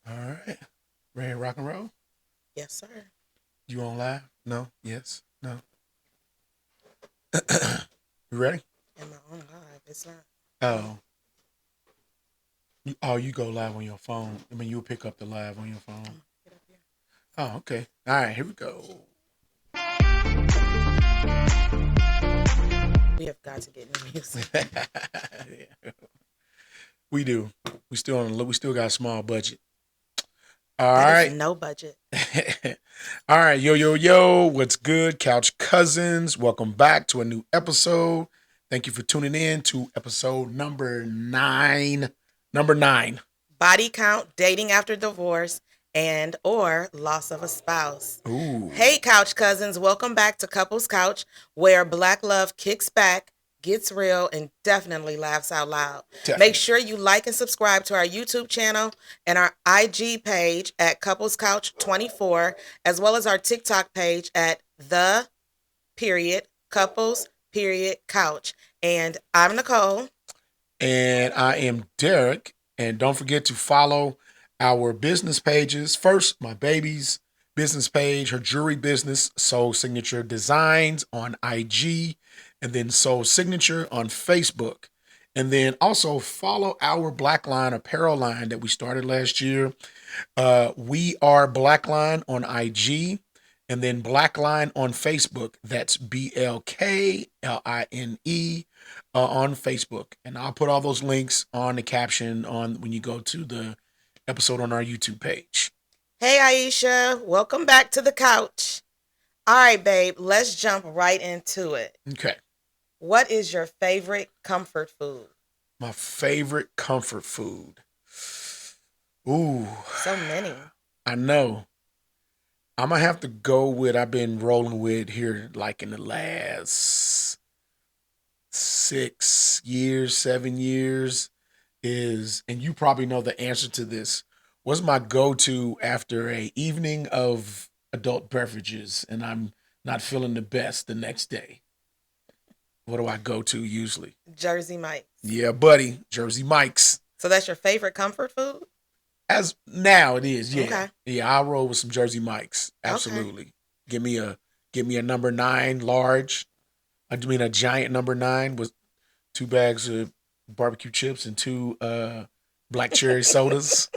All right. Ready to rock and roll? Yes, sir. You on live? No? Yes? No? You ready? Am I on live? It's not. Oh, Oh. You go live on your phone. I mean, you'll pick up the live on your phone. get up here. Oh, okay. All right, here we go. We have got to get new music. Yeah, we do. We still got a small budget. All That is right. no budget. All right, yo, what's good, Couch Cousins? Welcome back to a new episode. Thank you for tuning in to episode number 9. Number 9. Body count, dating after divorce, and or loss of a spouse. Ooh. Hey, couch cousins. Welcome back to Couples Couch, where black love kicks back, gets real, and definitely laughs out loud. Definitely. Make sure you like and subscribe to our YouTube channel and our IG page at Couples Couch 24, as well as our TikTok page at the Couples Couch. And I'm Nicole. And I am Derek. And don't forget to follow our business pages. First, my baby's business page, her jewelry business, Soul Signature Designs on IG, and then Soul Signature on Facebook. And then also follow our BlkLine apparel line that we started last year. WeAreBlkline on IG, and then BlkLine on Facebook. That's BlkLine on Facebook. And I'll put all those links on the caption on when you go to the episode on our YouTube page. Hey, Aisha. Welcome back to the couch. All right, babe. Let's jump right into it. Okay. What is your favorite comfort food? My favorite comfort food. Ooh. So many. I know. I'm going to have to go with I've been rolling with here like in the last 6 years, 7 years is, and you probably know the answer to this, what's my go-to after a evening of adult beverages and I'm not feeling the best the next day? What do I go to usually? Jersey Mike's. Yeah, buddy, Jersey Mike's. So that's your favorite comfort food? As now it is, yeah. Okay. Yeah, I'll roll with some Jersey Mike's. Absolutely. Okay. Give me a number 9 large. I mean a giant number 9 with 2 bags of barbecue chips and 2 black cherry sodas.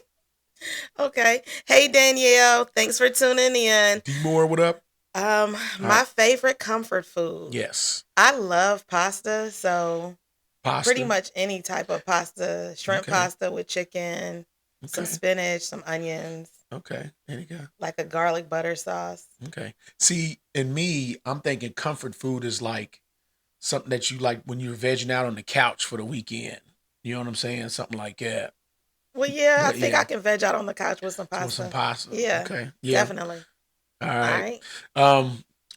Okay. Hey, Danielle. Thanks for tuning in. D Moore, what up? My favorite comfort food. Yes. I love pasta, so Pasta. pretty much any type of pasta, shrimp Okay. pasta with chicken, some Okay. spinach, some onions, Okay. There you go. like a garlic butter sauce. Okay. See, in me, I'm thinking comfort food is like something that you like when you're vegging out on the couch for the weekend. You know what I'm saying? Something like that. Well, yeah, I But think yeah, I can veg out on the couch with some so with some pasta. pasta. Yeah, Okay. Yeah. definitely. All All right. right. All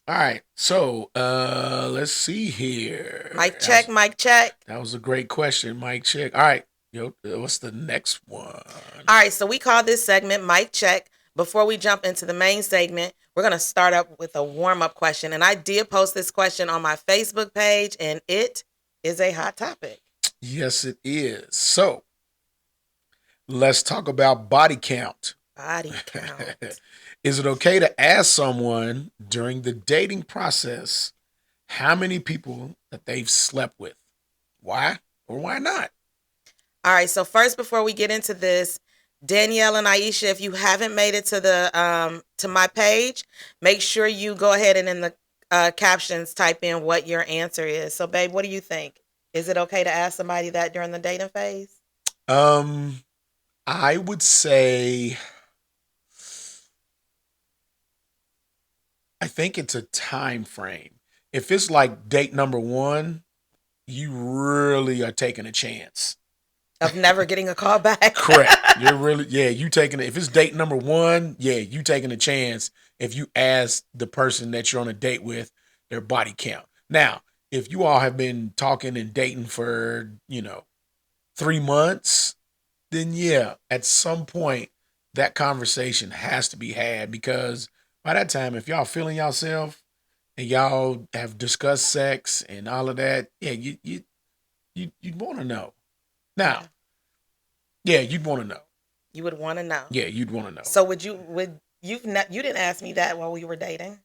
right. So let's see here. Mic check, mic check. That was a great question, Mike. Check. All right. Yo, what's the next one? All right, so we call this segment mic check. Before we jump into the main segment, we're going to start up with a warm-up question. And I did post this question on my Facebook page, and it is a hot topic. Yes, it is. So let's talk about body count. Body count. Is it okay to ask someone during the dating process how many people that they've slept with? Why or why not? All right, so first, before we get into this, Danielle and Aisha, if you haven't made it to the to my page, make sure you go ahead and in the captions type in what your answer is. So, babe, what do you think? Is it okay to ask somebody that during the dating phase? I would say I think it's a time frame. If it's like date number 1, you really are taking a chance. Of never getting a call back? Correct. You're really, yeah, you taking it. If it's date number 1, yeah, you taking a chance if you ask the person that you're on a date with their body count. Now, if you all have been talking and dating for, 3 months, then yeah, at some point that conversation has to be had because by that time, if y'all feeling yourself and y'all have discussed sex and all of that, yeah, you'd want to know. Now, yeah, you'd want to know. You would want to know. Yeah, you'd want to know. So you didn't ask me that while we were dating?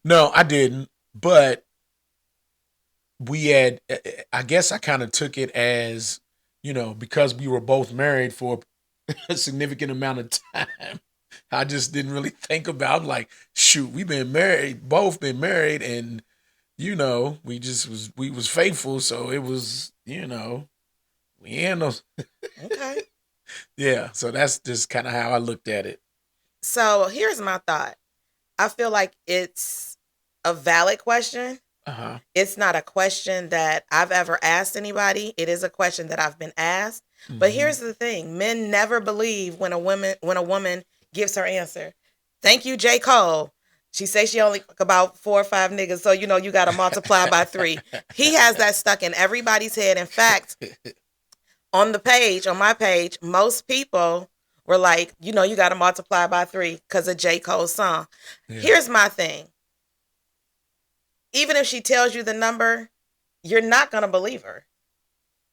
No, I didn't. But I guess I kind of took it as, because we were both married for a significant amount of time. I just didn't really think about like, shoot, both been married, and we was faithful, so it was, we ain't no. Okay. Yeah, so that's just kind of how I looked at it. So here's my thought. I feel like it's a valid question. Uh-huh. It's not a question that I've ever asked anybody. It is a question that I've been asked. But here's the thing. Men never believe when a woman gives her answer. Thank you, J. Cole. She says she only fuck about 4 or 5 niggas, so you got to multiply by 3. He has that stuck in everybody's head. In fact, on my page, most people were like, you got to multiply by 3 because of J. Cole's song. Yeah. Here's my thing. Even if she tells you the number, you're not going to believe her.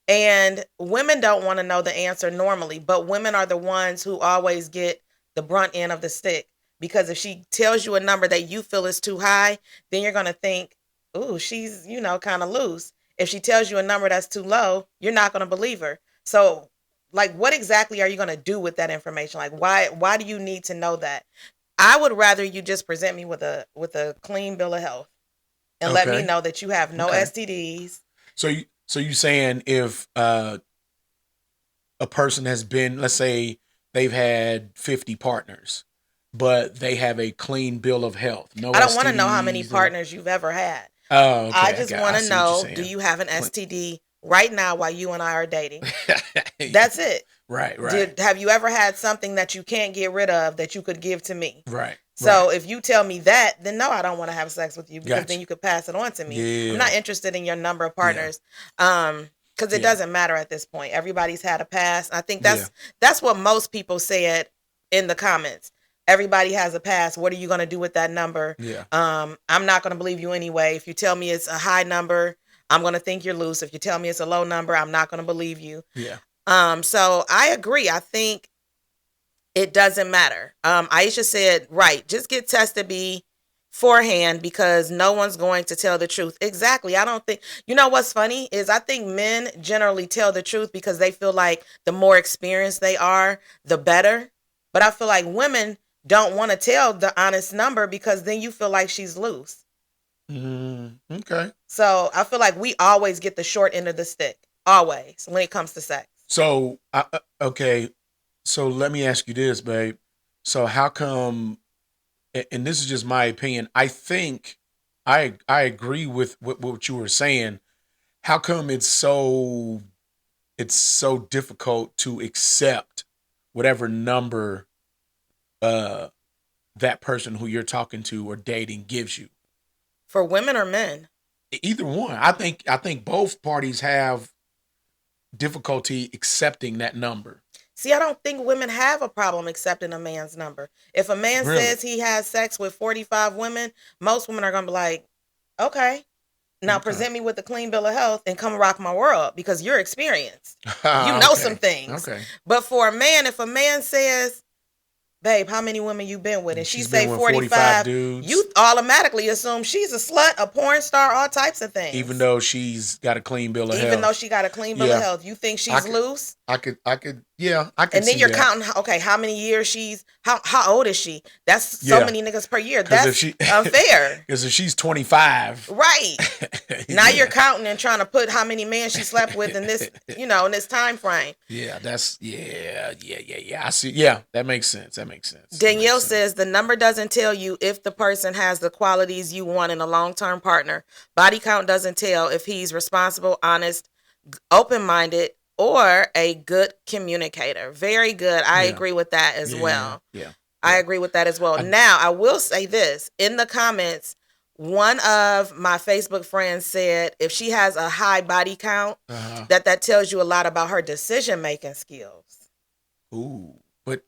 And women don't want to know the answer normally, but women are the ones who always get the brunt end of the stick. Because if she tells you a number that you feel is too high, then you're going to think, ooh, she's, kind of loose. If she tells you a number that's too low, you're not going to believe her. So, like, what exactly are you going to do with that information? Like, why do you need to know that? I would rather you just present me with a clean bill of health and let me know that you have no STDs. So you saying if a person has been, let's say they've had 50 partners, but they have a clean bill of health. No, I don't want to know how many partners you've ever had. Oh, okay. I just want to know, do you have an STD right now while you and I are dating? That's it. Right. Have you ever had something that you can't get rid of that you could give to me? Right. So if you tell me that, then no, I don't want to have sex with you because then you could pass it on to me. Yeah. I'm not interested in your number of partners. Because it doesn't matter at this point. Everybody's had a past. I think that's what most people said in the comments. Everybody has a past. What are you going to do with that number? Yeah. I'm not going to believe you anyway. If you tell me it's a high number, I'm going to think you're loose. If you tell me it's a low number, I'm not going to believe you. Yeah. So I agree. I think it doesn't matter. Aisha said, right, just get tested beforehand because no one's going to tell the truth. Exactly. I don't think, what's funny is I think men generally tell the truth because they feel like the more experienced they are, the better. But I feel like women don't want to tell the honest number because then you feel like she's loose. Okay. So I feel like we always get the short end of the stick, always, when it comes to sex. So, okay. So let me ask you this, babe. So how come, and this is just my opinion, I think I agree with what you were saying. How come it's so difficult to accept whatever number that person who you're talking to or dating gives you? For women or men? Either one. I think both parties have difficulty accepting that number. See, I don't think women have a problem accepting a man's number. If a man says he has sex with 45 women, most women are going to be like, okay, now present me with a clean bill of health and come rock my world because you're experienced. You know some things. Okay. But for a man, if a man says, babe, how many women you been with? And she say 45 dudes. You automatically assume she's a slut, a porn star, all types of things. Even though she's got a clean bill of health. Even though she got a clean bill of health. You think she's loose? I could and then you're counting, okay, how many years how old is she? That's so many niggas per year. That's unfair. Because if she's 25. Right. Now you're counting and trying to put how many men she slept with in this, in this time frame. Yeah, that's, I see. Yeah, that makes sense. Danielle says the number doesn't tell you if the person has the qualities you want in a long-term partner. Body count doesn't tell if he's responsible, honest, open-minded, or a good communicator. Very good. I agree with that as well. Yeah. I agree with that as well. Now, I will say this. In the comments, one of my Facebook friends said if she has a high body count, that tells you a lot about her decision-making skills. Ooh. But,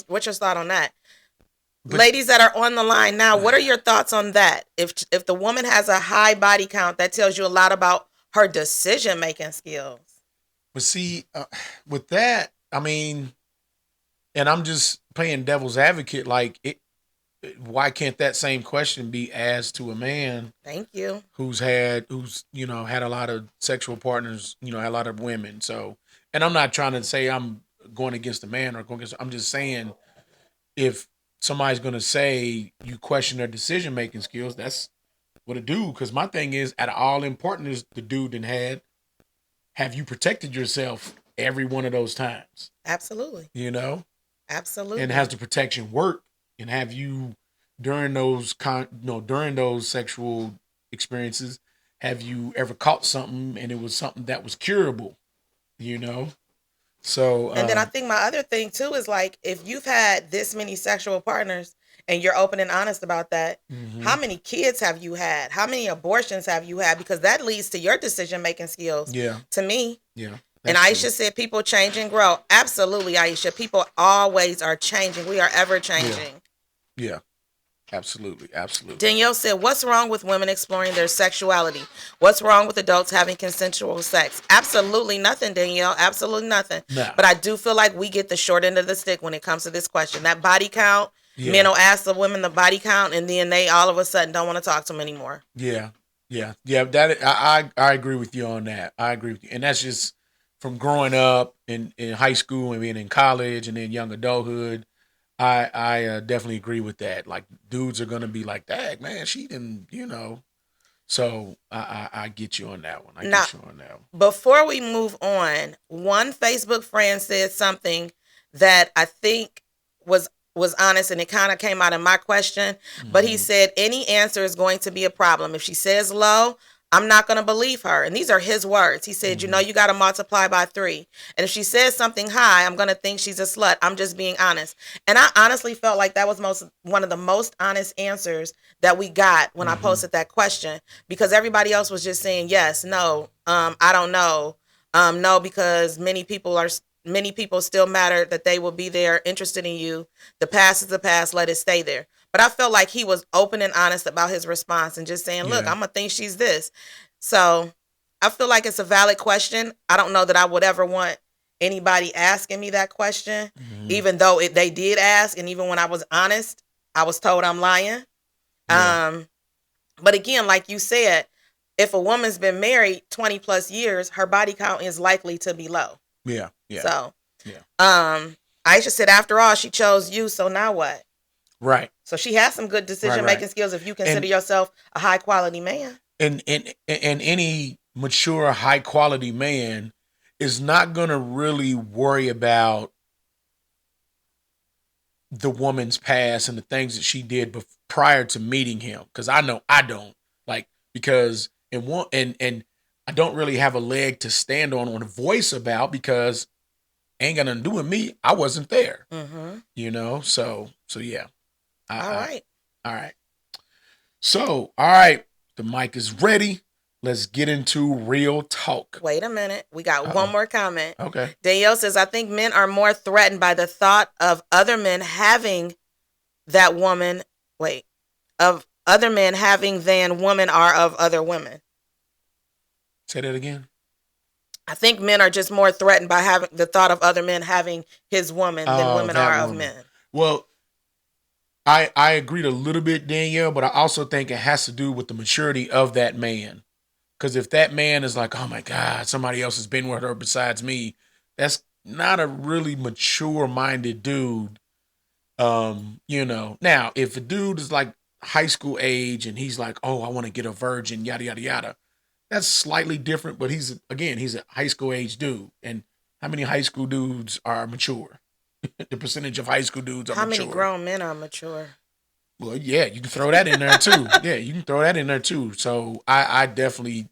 What's your thought on that? Ladies that are on the line now, what are your thoughts on that? If the woman has a high body count, that tells you a lot about her decision-making skills. But see, with that, I mean, and I'm just playing devil's advocate. Like, why can't that same question be asked to a man Thank you. who's had a lot of sexual partners, had a lot of women. So, and I'm not trying to say I'm going against a man or going against. I'm just saying if somebody's going to say you question their decision making skills, that's what a dude. Because my thing is, at all important is the dude that have you protected yourself every one of those times? Absolutely. Absolutely. And has the protection work? And have you during those sexual experiences, have you ever caught something and it was something that was curable? So And then I think my other thing too is like if you've had this many sexual partners and you're open and honest about that, how many kids have you had? How many abortions have you had? Because that leads to your decision making skills. Yeah. To me. Yeah. And Aisha said people change and grow. Absolutely, Aisha. People always are changing. We are ever changing. Yeah. Absolutely. Danielle said, what's wrong with women exploring their sexuality? What's wrong with adults having consensual sex? Absolutely nothing, Danielle. Absolutely nothing. No. But I do feel like we get the short end of the stick when it comes to this question. That body count, men will ask the women the body count, and then they all of a sudden don't want to talk to them anymore. Yeah. That I agree with you on that. I agree with you. And that's just from growing up in high school and being in college and then young adulthood. I definitely agree with that. Like dudes are gonna be like, "Dang man, she didn't," So I get you on that one. Get you on that one. Before we move on, one Facebook friend said something that I think was honest, and it kind of came out of my question. But he said any answer is going to be a problem. If she says low, I'm not going to believe her. And these are his words. He said, you got to multiply by 3. And if she says something high, I'm going to think she's a slut. I'm just being honest. And I honestly felt like that was one of the most honest answers that we got when I posted that question, because everybody else was just saying yes, no, I don't know, no, because many people still matter, that they will be there interested in you. The past is the past. Let it stay there. But I felt like he was open and honest about his response and just saying, look, I'm going to think she's this. So I feel like it's a valid question. I don't know that I would ever want anybody asking me that question, even though they did ask. And even when I was honest, I was told I'm lying. Yeah. But again, like you said, if a woman's been married 20 plus years, her body count is likely to be low. Yeah. So, Aisha said, after all, she chose you. So now what? Right. So she has some good decision-making skills if you consider yourself a high-quality man. And any mature, high-quality man is not going to really worry about the woman's past and the things that she did prior to meeting him. Because I know I don't. Because and I don't really have a leg to stand on a voice about, because ain't got nothing to do with me. I wasn't there. So yeah. All right. So, all right. The mic is ready. Let's get into real talk. Wait a minute. We got one more comment. Okay. Danielle says, I think men are more threatened by the thought of other men having than women are of other women. Say that again. I think men are just more threatened by having the thought of other men having his woman than women are of men. Well, I agreed a little bit, Danielle, but I also think it has to do with the maturity of that man. Because if that man is like, oh my God, somebody else has been with her besides me, that's not a really mature-minded dude. Now, if a dude is like high school age and he's like, oh, I want to get a virgin, yada, yada, yada, that's slightly different, but he's a high school age dude. And how many high school dudes are mature? The percentage of high school dudes are mature. How many grown men are mature? Well, yeah, you can throw that in there too. So I definitely,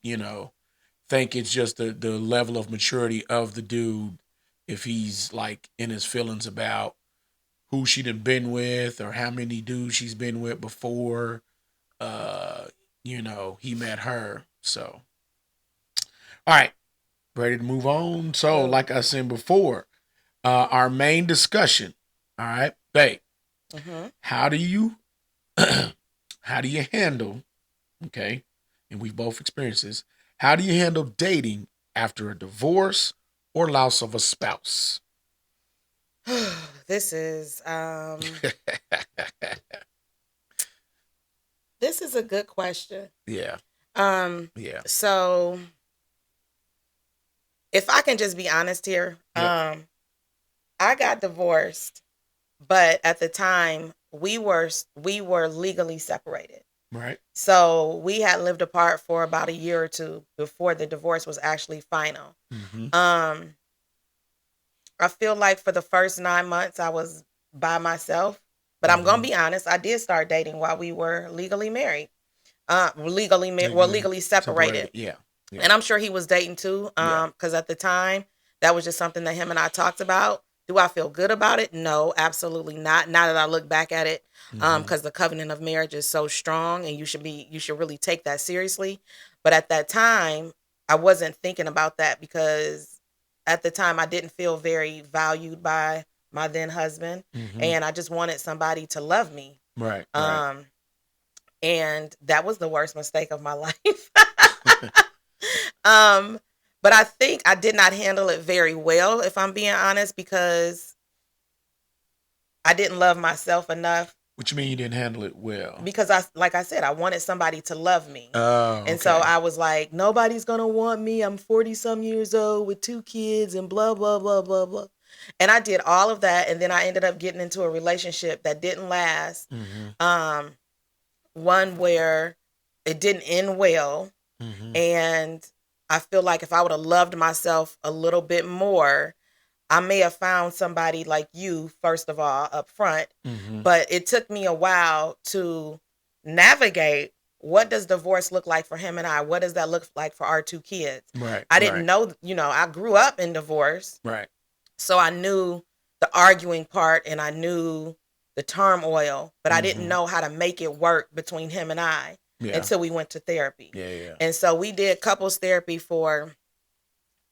think it's just the level of maturity of the dude, if he's like in his feelings about who she'd have been with or how many dudes she's been with before, he met her. So, all right, ready to move on. So, like I said before, our main discussion. All right, babe. How do you handle? Okay, and we've both experienced this. How do you handle dating after a divorce or loss of a spouse? This is this is a good question. Yeah. Um, Yeah. so if I can just be honest here, Yep. I got divorced, but at the time we were legally separated. Right. So we had lived apart for about a year or two before the divorce was actually final. Mm-hmm. Um, I feel like for the first 9 months I was by myself, but I'm gonna Mm-hmm. be honest, I did start dating while we were legally married. Legally Legally separated. Yeah. Yeah. And I'm sure he was dating too, Yeah. because at the time that was just something that him and I talked about. Do I feel good about it? No, absolutely not. Now that I look back at it, Mm-hmm. because the covenant of marriage is so strong, and you should really take that seriously. But at that time, I wasn't thinking about that because at the time I didn't feel very valued by my then husband, Mm-hmm. and I just wanted somebody to love me. Right. Right. Um, and that was the worst mistake of my life. Um, but I think I did not handle it very well, if I'm being honest, because I didn't love myself enough. What you mean you didn't handle it well? Because like I said, I wanted somebody to love me. Oh, And so okay. I was like, nobody's going to want me. I'm 40 some years old with 2 kids and blah, blah, blah, blah, blah. And I did all of that. And then I ended up getting into a relationship that didn't last. Mm-hmm. One where it didn't end well. Mm-hmm. And I feel like if I would have loved myself a little bit more, I may have found somebody like you, first of all, up front. Mm-hmm. But it took me a while to navigate, what does divorce look like for him and I? What does that look like for our 2 kids? Right. I didn't know, I grew up in divorce. Right. So I knew the arguing part and I knew the turmoil, but I didn't Mm-hmm. know how to make it work between him and I Yeah. until we went to therapy. Yeah. And so we did couples therapy for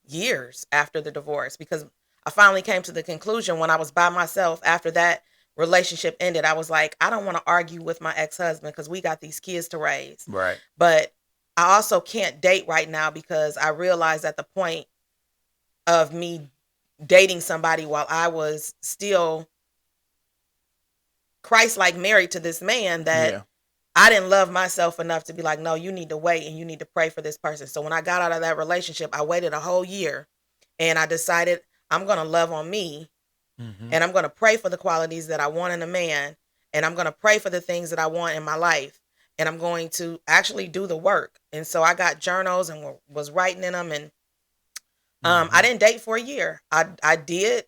years after the divorce, because I finally came to the conclusion when I was by myself after that relationship ended. I was like, I don't want to argue with my ex-husband because we got these kids to raise. Right. But I also can't date right now because I realized at the point of me dating somebody while I was still Christ-like married to this man that Yeah. I didn't love myself enough to be like, no, you need to wait and you need to pray for this person. So when I got out of that relationship, I waited a whole year and I decided I'm going to love on me, Mm-hmm. and I'm going to pray for the qualities that I want in a man, and I'm going to pray for the things that I want in my life, and I'm going to actually do the work. And so I got journals and was writing in them, and Mm-hmm. I didn't date for a year. I did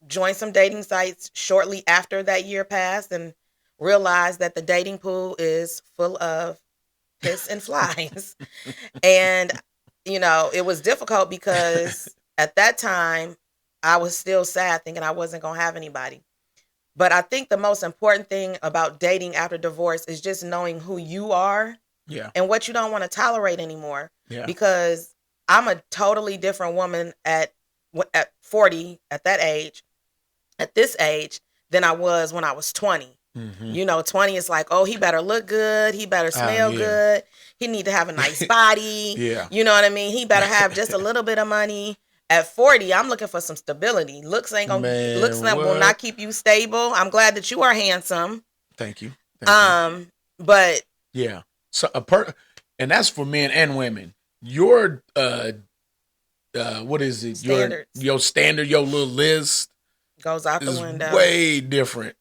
join some dating sites shortly after that year passed and realized that the dating pool is full of piss and flies. And, it was difficult because at that time I was still sad thinking I wasn't going to have anybody. But I think the most important thing about dating after divorce is just knowing who you are Yeah. and what you don't want to tolerate anymore. Yeah. Because I'm a totally different woman at 40, at this age, than I was when I was 20. Mm-hmm. 20 is like, oh, he better look good. He better smell Yeah. good. He need to have a nice body. Yeah. You know what I mean? He better have just a little bit of money. At 40, I'm looking for some stability. Looks Man, will what? not keep you stable. I'm glad that you are handsome. Thank you. Thank you. But Yeah. So and that's for men and women. Your what is it? Standards. Your standard, your little list goes out the is window. way different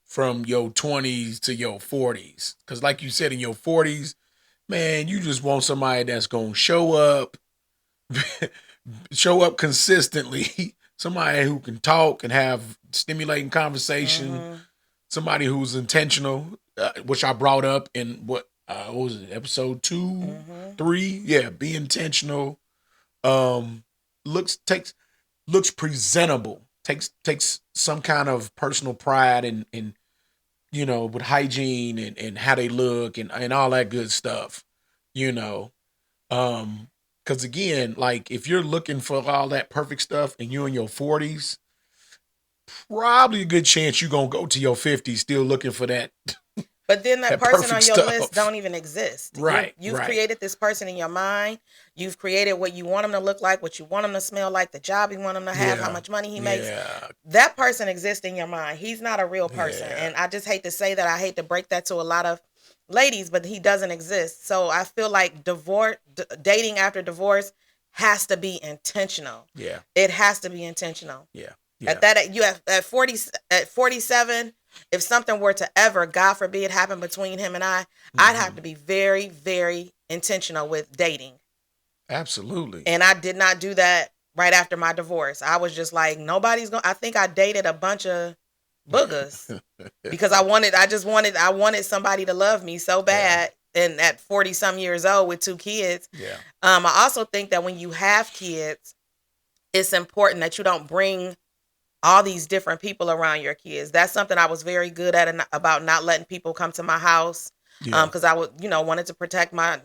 from your 20s to your 40s. Because like you said, in your 40s, man, you just want somebody that's going to show up consistently, somebody who can talk and have stimulating conversation, Mm-hmm. somebody who's intentional, which I brought up in what was it, episode 2, Mm-hmm. 3? Yeah, be intentional. Looks presentable. Takes some kind of personal pride in with hygiene and how they look and all that good stuff. Because again, like if you're looking for all that perfect stuff and you're in your 40s, probably a good chance you're gonna go to your 50s still looking for that But then that That person perfect on your list stuff. don't even exist. Right, You've right. created this person in your mind. You've created what you want them to look like, what you want them to smell like, the job you want them to have, how Yeah. much money he makes. Yeah. That person exists in your mind. He's not a real person. Yeah. And I just hate to say that. I hate to break that to a lot of ladies, but he doesn't exist. So I feel like dating after divorce has to be intentional. Yeah. It has to be intentional. Yeah. At Yeah. that, you have at 47, if something were to ever, God forbid, happen between him and I'd have to be very, very intentional with dating. Absolutely. And I did not do that right after my divorce. I was just like, I think I dated a bunch of boogers because I wanted somebody to love me so bad. And at 40 some years old with 2 kids. Yeah. I also think that when you have kids, it's important that you don't bring all these different people around your kids. That's something I was very good at about not letting people come to my house. Yeah. Because I would, wanted to protect my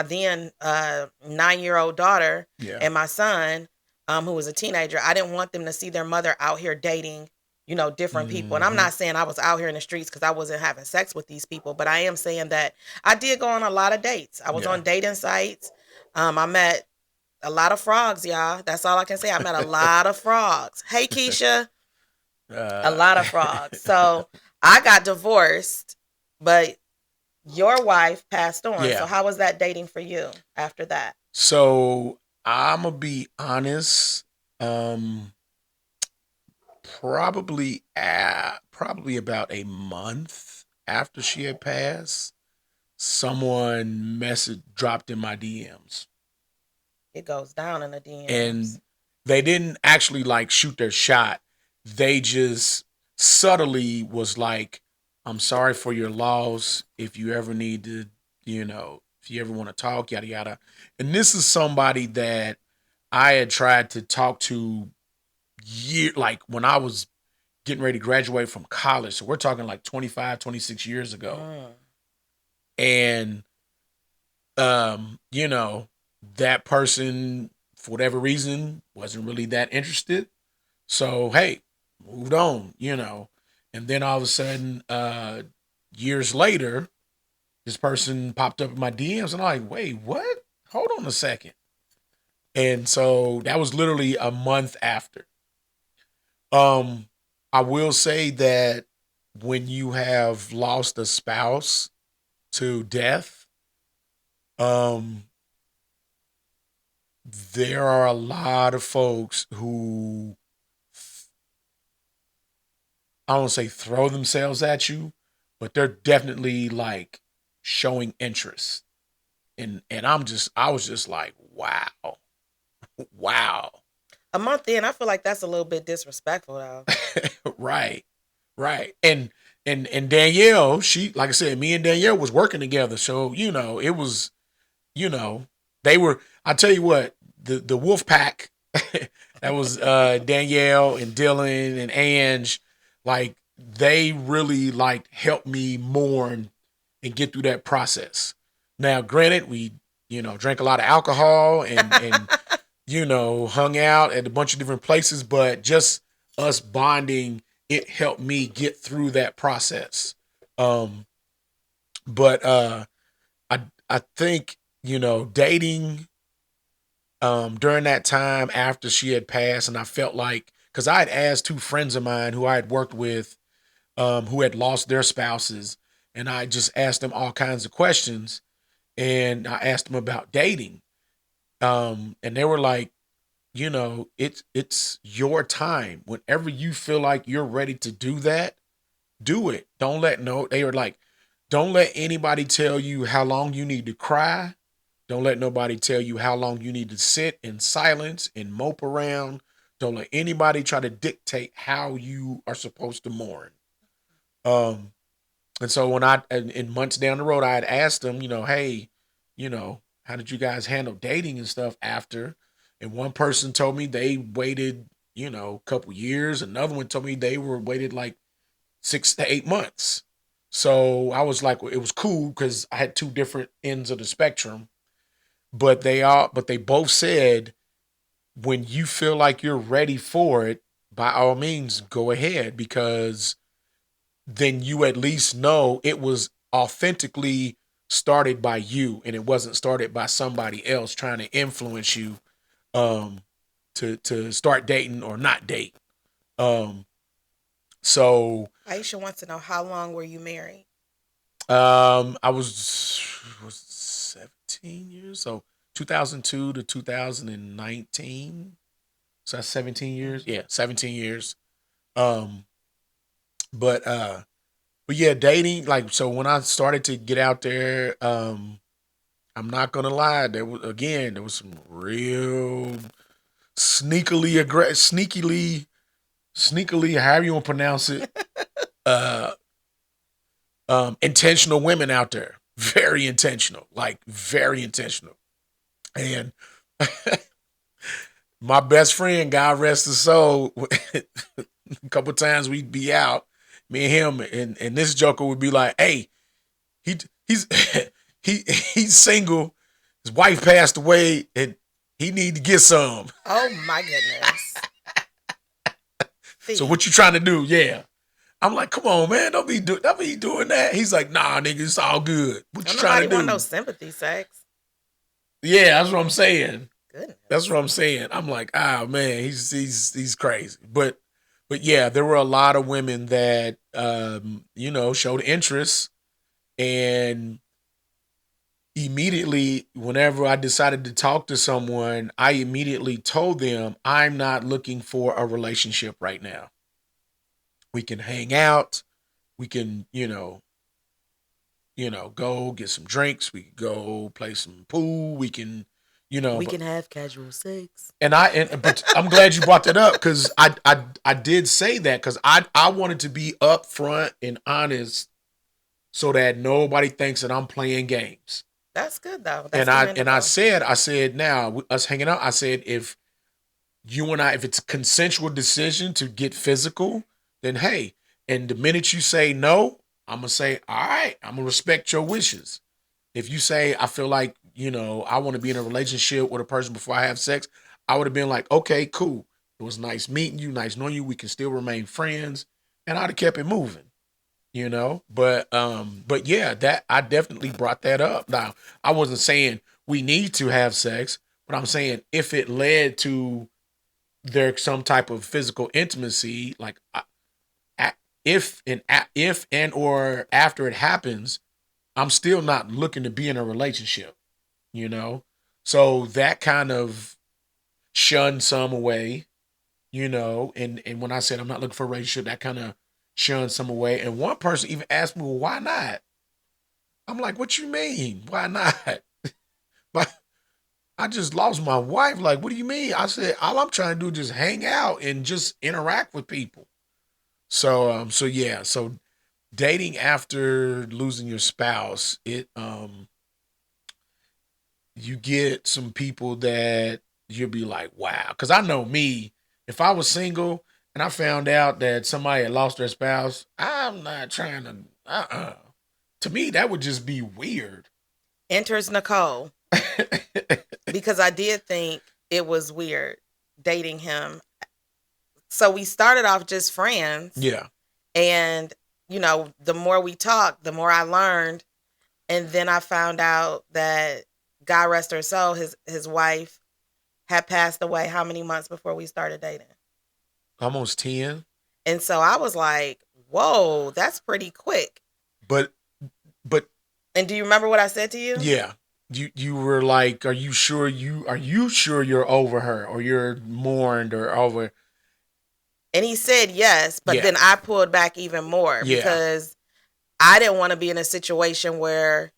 then 9-year-old daughter Yeah. and my son, who was a teenager. I didn't want them to see their mother out here dating, different people. And I'm not saying I was out here in the streets because I wasn't having sex with these people, but I am saying that I did go on a lot of dates. I was on dating sites. I met a lot of frogs, y'all. That's all I can say. I met a lot of frogs. Hey, Keisha. A lot of frogs. So I got divorced, but your wife passed on. Yeah. So how was that dating for you after that? So I'm gonna be honest. Probably about a month after she had passed, someone dropped in my DMs. It goes down in the DMs. And they didn't actually like shoot their shot. They just subtly was like, I'm sorry for your loss. If you ever need to, if you ever want to talk, yada, yada. And this is somebody that I had tried to talk to like when I was getting ready to graduate from college. So we're talking like 25, 26 years ago. And, that person, for whatever reason, wasn't really that interested. So, hey, moved on, And then all of a sudden, years later, this person popped up in my DMs and I'm like, wait, what? Hold on a second. And so that was literally a month after. I will say that when you have lost a spouse to death, there are a lot of folks who, I don't say throw themselves at you, but they're definitely like showing interest. And I was just like, wow. Wow. A month in, I feel like that's a little bit disrespectful though. Right. And Danielle, she, like I said, me and Danielle was working together. So, it was, they were, I tell you what, the wolf pack, that was Danielle and Dylan and Ange, like they really like helped me mourn and get through that process. Now, granted, we, drank a lot of alcohol and hung out at a bunch of different places, but just us bonding, it helped me get through that process. But I think, dating during that time after she had passed, and I felt like, because I had asked 2 friends of mine who I had worked with who had lost their spouses, and I just asked them all kinds of questions, and I asked them about dating. And they were like, it's your time. Whenever you feel like you're ready to do that, do it. They were like, don't let anybody tell you how long you need to cry. Don't let nobody tell you how long you need to sit in silence and mope around. Don't let anybody try to dictate how you are supposed to mourn. And so when in months down the road, I had asked them, hey, how did you guys handle dating and stuff after? And one person told me they waited, a couple years. Another one told me they waited like 6 to 8 months. So I was like, well, it was cool because I had 2 different ends of the spectrum. But they both said, when you feel like you're ready for it, by all means, go ahead, because then you at least know it was authentically started by you, and it wasn't started by somebody else trying to influence you um to start dating or not date. Um so Aisha wants to know, how long were you married? I was 17 years, so 2002 to 2019. So that's 17 years. Yeah, 17 years. Um but yeah, dating, like, so when I started to get out there, I'm not gonna lie, there was some real sneakily, however you want to pronounce it, uh, intentional women out there. Very intentional, like very intentional. And my best friend, God rest his soul, a couple times we'd be out, me and him, and this joker would be like, "Hey, he's he's single. His wife passed away, and he need to get some. Oh my goodness. So what you trying to do?" Yeah. I'm like, "Come on, man, don't be doing that." He's like, "Nah, nigga, it's all good. What you trying Nobody to do?" want no sympathy sex. Yeah, that's what I'm saying. Goodness. That's what I'm saying. I'm like, "Ah, man, he's crazy." But yeah, there were a lot of women that showed interest, and immediately whenever I decided to talk to someone, I immediately told them, "I'm not looking for a relationship right now. We can hang out. We can, go get some drinks. We can go play some pool. We can, we can have casual sex." but I'm glad you brought that up, because I did say that, because I wanted to be upfront and honest so that nobody thinks that I'm playing games. That's good though. That's And I commendable. said, now us hanging out, I said, if you and I, if it's a consensual decision to get physical, then hey. And the minute you say no, I'm gonna say, all right, I'm gonna respect your wishes. If you say, I feel like, I want to be in a relationship with a person before I have sex, I would have been like, okay, cool. It was nice meeting you, nice knowing you. We can still remain friends, and I'd have kept it moving. But yeah, that I definitely brought that up. Now, I wasn't saying we need to have sex, but I'm saying if it led to there some type of physical intimacy, like if and or after it happens, I'm still not looking to be in a relationship, you know? So that kind of shunned some away, and when I said I'm not looking for a relationship, that kind of shunned some away. And one person even asked me, well, why not? I'm like, what you mean? Why not? But I just lost my wife. Like, what do you mean? I said, all I'm trying to do is just hang out and just interact with people. So yeah, so dating after losing your spouse, you get some people that you'll be like, wow. Because I know me, if I was single and I found out that somebody had lost their spouse, I'm not trying to, To me, that would just be weird. Enters Nicole, because I did think it was weird dating him. So we started off just friends. Yeah. And, the more we talked, the more I learned. And then I found out that, God rest her soul, his wife had passed away how many months before we started dating? Almost 10. And so I was like, whoa, that's pretty quick. But And do you remember what I said to you? Yeah. You were like, are you sure you're over her, or you're mourned or over? And he said yes, but Yeah. then I pulled back even more Yeah. because I didn't want to be in a situation where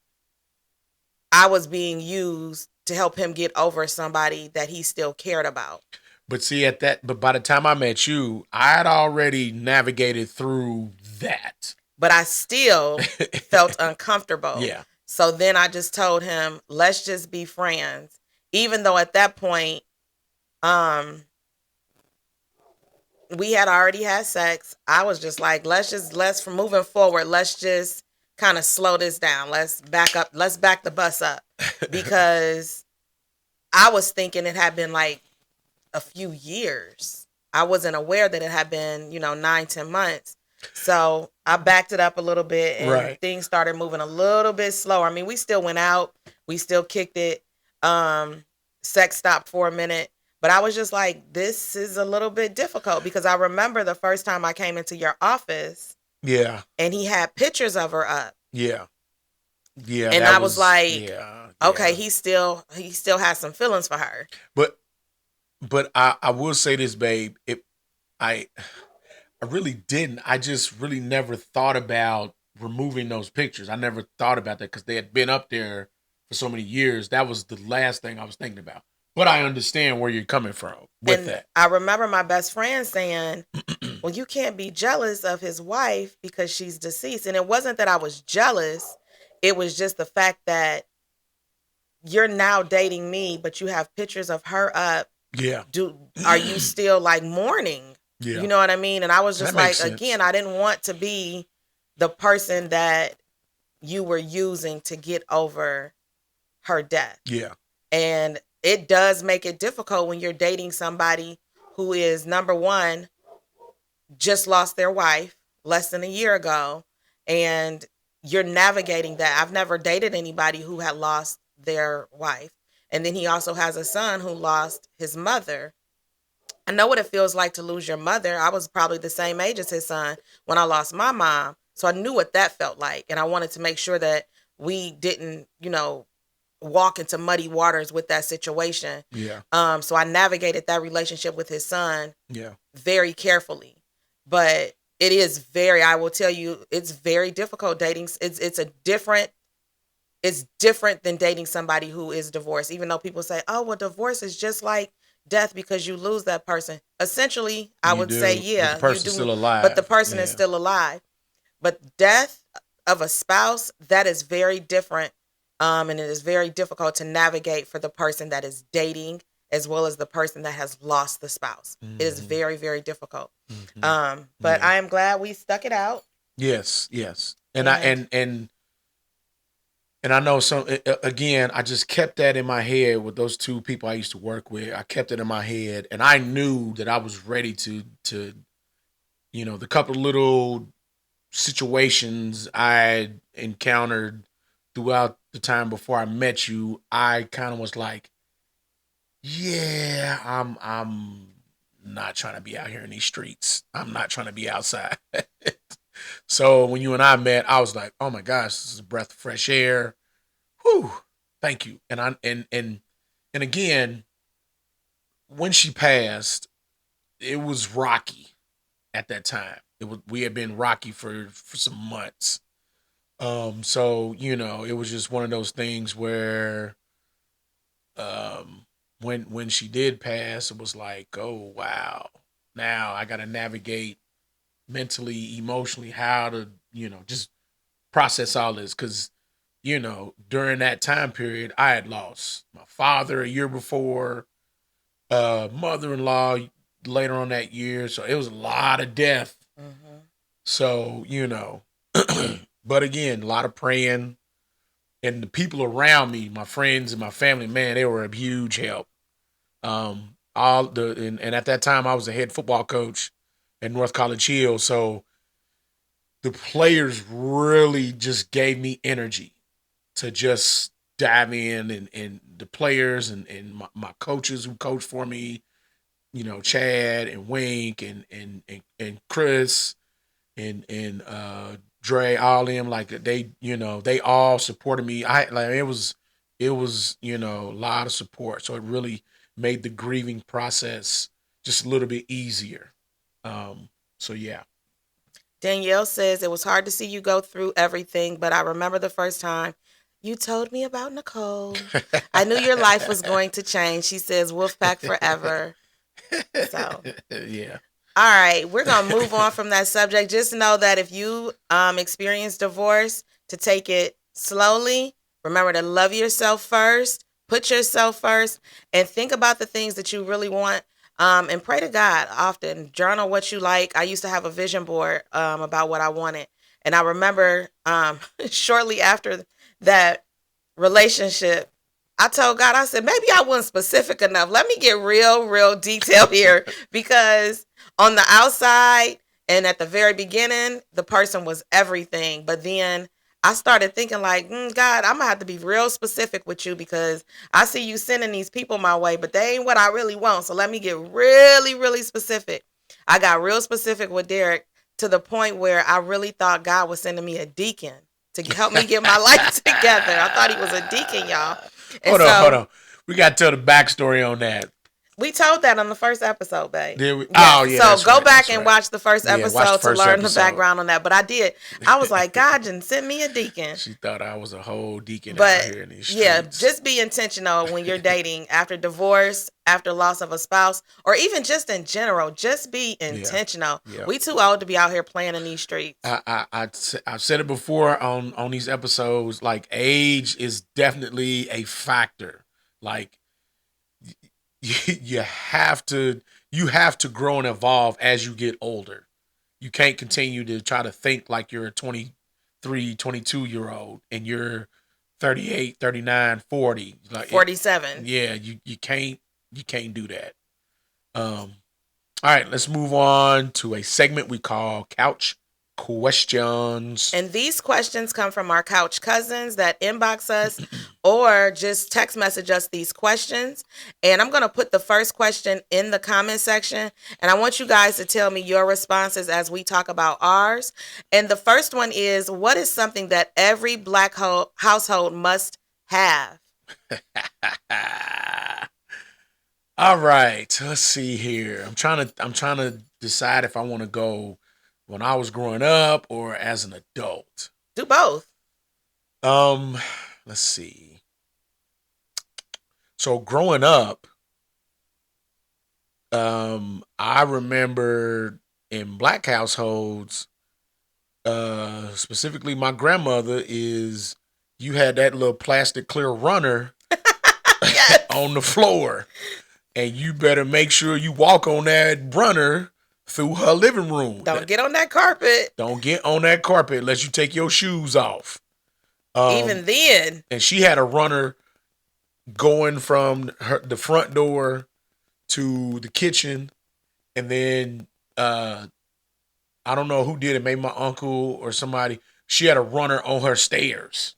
I was being used to help him get over somebody that he still cared about. But see, but by the time I met you, I had already navigated through that. But I still felt uncomfortable. Yeah. So then I just told him, let's just be friends. Even though at that point, we had already had sex. I was just like, let's from moving forward, let's just kind of slow this down. Let's back the bus up. Because I was thinking it had been like a few years. I wasn't aware that it had been, 9-10 months. So I backed it up a little bit and Right. things started moving a little bit slower. I mean, we still went out, we still kicked it. Sex stopped for a minute, but I was just like, this is a little bit difficult because I remember the first time I came into your office Yeah. and he had pictures of her up. Yeah. Yeah. And That I was was, like, yeah. okay, Yeah. he still has some feelings for her. But, I will say this, babe. I, I really didn't. I just really never thought about removing those pictures. I never thought about that because they had been up there for so many years. That was the last thing I was thinking about. But I understand where you're coming from with And that. I remember my best friend saying, well, you can't be jealous of his wife because she's deceased. And it wasn't that I was jealous. It was just the fact that you're now dating me, but you have pictures of her up. Yeah. Are you still like mourning? Yeah. You know what I mean? And I was just That makes like, sense. again, I didn't want to be the person that you were using to get over her death. Yeah. And it does make it difficult when you're dating somebody who is, number one, just lost their wife less than a year ago, and you're navigating that. I've never dated anybody who had lost their wife. And then he also has a son who lost his mother. I know what it feels like to lose your mother. I was probably the same age as his son when I lost my mom. So I knew what that felt like. And I wanted to make sure that we didn't, walk into muddy waters with that situation. Yeah. So I navigated that relationship with his son Yeah. very carefully. But I will tell you, it's very difficult dating. It's different than dating somebody who is divorced, even though people say, oh, well, divorce is just like death because you lose that person. Essentially, I You would say, do. But the yeah, you person's do, still alive. but the person is Yeah. still alive. But death of a spouse, that is very different. And it is very difficult to navigate for the person that is dating as well as the person that has lost the spouse. It is very, very difficult. But Yeah. I am glad we stuck it out. Yes. Yes. And And I know some again. I just kept that in my head with those two people I used to work with. I kept it in my head, and I knew that I was ready to the couple of little situations I encountered throughout the time before I met you. I kind of was like, yeah, I'm not trying to be out here in these streets. I'm not trying to be outside. So when you and I met, I was like, oh my gosh, this is a breath of fresh air. Whew, thank you. And again, when she passed, it was rocky at that time. We had been rocky for some months. So it was just one of those things where when she did pass, it was like, oh wow. Now I gotta navigate mentally, emotionally how to, just process all this. Cause, during that time period, I had lost my father a year before, mother in law later on that year. So it was a lot of death. So, but again, a lot of praying, and the people around me, my friends and my family, man, they were a huge help. And at that time I was a head football coach at North College Hill. So the players really just gave me energy to just dive in, and the players and my coaches who coached for me, Chad and Wink and Chris and Dre, all them, like they all supported me. I like it was a lot of support. So it really made the grieving process just a little bit easier. So yeah. Danielle says, it was hard to see you go through everything, but I remember the first time you told me about Nicole. I knew your life was going to change. She says, Wolfpack forever. So, Yeah. all right, we're going to move on from that subject. Just know that if you experience divorce, to take it slowly. Remember to love yourself first, put yourself first, and think about the things that you really want. And pray to God often. Journal what you like. I used to have a vision board about what I wanted. And I remember shortly after that relationship, I told God, I said, maybe I wasn't specific enough. Let me get real, real detailed here, because on the outside And at the very beginning, the person was everything. But then I started thinking like, God, I'm going to have to be real specific with you because I see you sending these people my way, but they ain't what I really want. So let me get really, really specific. I got real specific with Derek to the point where I really thought God was sending me a deacon to help me get my life together. I thought he was a deacon, y'all. And hold on. We got to tell the backstory on that. We told that on the first episode, babe. Did we? Yes. Oh, yeah. So go back and watch the first episode to learn the background on that. But I did. I was like, God didn't send me a deacon. She thought I was a whole deacon out here in these streets. Yeah, just be intentional when you're dating after divorce, after loss of a spouse, or even just in general. Just be intentional. Yeah. We too old to be out here playing in these streets. I've said it before on these episodes. Like, age is definitely a factor. Like, you have to grow and evolve as you get older. You can't continue to try to think like you're a 23, 22-year-old and you're 38, 39, 40. Like 47. You can't do that. All right, let's move on to a segment we call Couch Questions. And these questions come from our couch cousins that inbox us or just text message us these questions. And I'm going to put the first question in the comment section. And I want you guys to tell me your responses as we talk about ours. And the first one is, what is something that every Black household must have? All right, let's see here. I'm trying to decide if I want to go when I was growing up or as an adult. Do both. Let's see. So growing up, I remember in Black households, specifically my grandmother, is you had that little plastic clear runner on the floor, and you better make sure you walk on that runner through her living room. Don't get on that carpet. Don't get on that carpet unless you take your shoes off. Even then. And she had a runner going from the front door to the kitchen. And then I don't know who did it, maybe my uncle or somebody. She had a runner on her stairs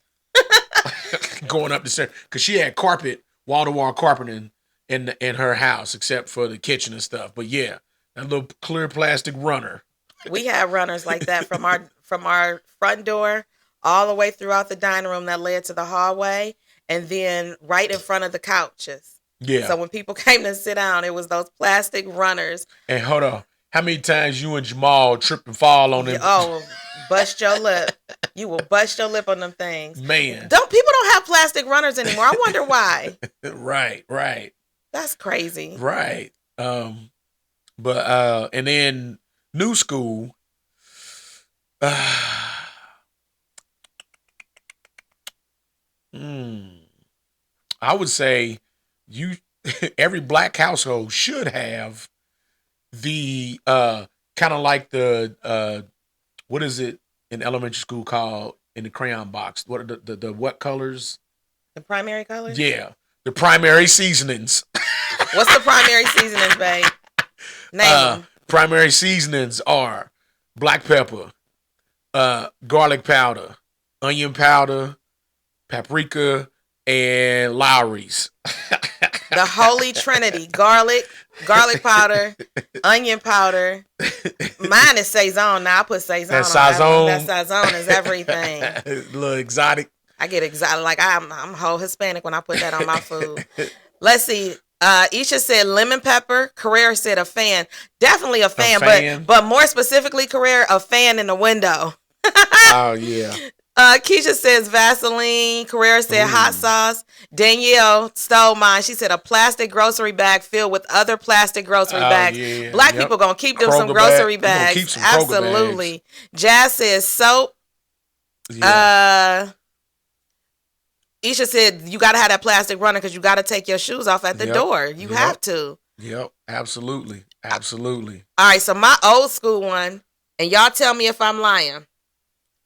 going up the stairs because she had carpet, wall-to-wall carpeting in her house except for the kitchen and stuff. But yeah. That little clear plastic runner. We had runners like that from our front door all the way throughout the dining room that led to the hallway, and then right in front of the couches. Yeah. So when people came to sit down, it was those plastic runners. And hold on, how many times you and Jamal trip and fall on them? Oh, bust your lip. You will bust your lip on them things. Man. People don't have plastic runners anymore. I wonder why. Right. That's crazy. Right. But and then new school, I would say every Black household should have the kind of like the what is it in elementary school called in the crayon box? What are the what colors? The primary colors? Yeah, the primary seasonings. What's the primary seasonings, babe? Name. Primary seasonings are black pepper, garlic powder, onion powder, paprika, and Lowry's. The holy trinity: garlic powder, onion powder. Mine is Saison. Now I put Saison. That Saison. That Saison is everything. A little exotic. I get exotic. Like I'm whole Hispanic when I put that on my food. Let's see. Isha said lemon pepper. Carrera said a fan. Definitely a fan. But more specifically, Carrera, a fan in the window. Oh, yeah. Keisha says Vaseline. Carrera said hot sauce. Danielle stole mine. She said a plastic grocery bag filled with other plastic grocery bags. Yeah. Black people gonna keep them some grocery bags. Keep some Absolutely. Bags. Jazz says soap. Yeah. Isha said you got to have that plastic runner because you got to take your shoes off at the door. You have to. Yep, absolutely. All right, so my old school one, and y'all tell me if I'm lying.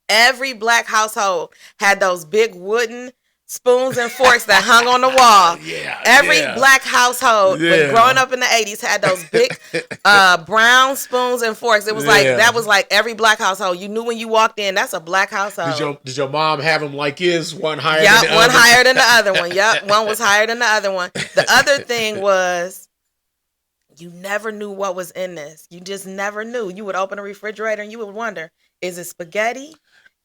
Every Black household had those big wooden spoons and forks that hung on the wall. Yeah. Every black household, when growing up in the 80s, had those big brown spoons and forks. It was like, that was like every black household. You knew when you walked in, that's a black household. Did your mom have them like this? One higher than the other? One higher than the other one. Yep, one was higher than the other one. The other thing was, you never knew what was in this. You just never knew. You would open a refrigerator and you would wonder, is it spaghetti?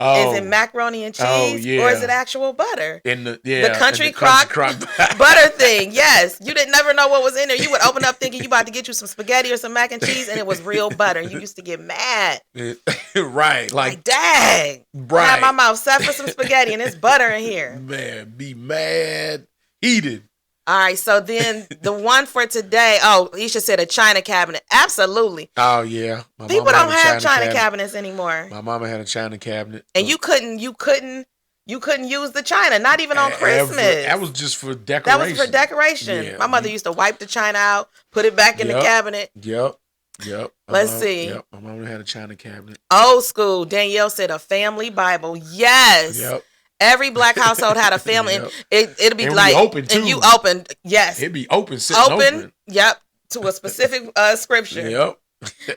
Is it macaroni and cheese? Or is it actual butter? The country crock butter thing. Yes. You didn't never know what was in there. You would open up thinking you about to get you some spaghetti or some mac and cheese, and it was real butter. You used to get mad. Right. Like dang. Right. I had my mouth set for some spaghetti and it's butter in here. Man, be mad. Heated. All right, so then the one for today. Oh, Isha said a china cabinet. Absolutely. Oh yeah. People don't have china cabinets anymore. My mama had a china cabinet, and you couldn't use the china, not even on Christmas. That was just for decoration. That was for decoration. Yeah. My mother used to wipe the china out, put it back in the cabinet. Yep. Let's see. Yep. My mama had a china cabinet. Old school. Danielle said a family Bible. Yes. Yep. Every black household had a family. Yep. It'd be and like open too. And you opened. Yes. It'd be open. Open. Yep. To a specific scripture. Yep.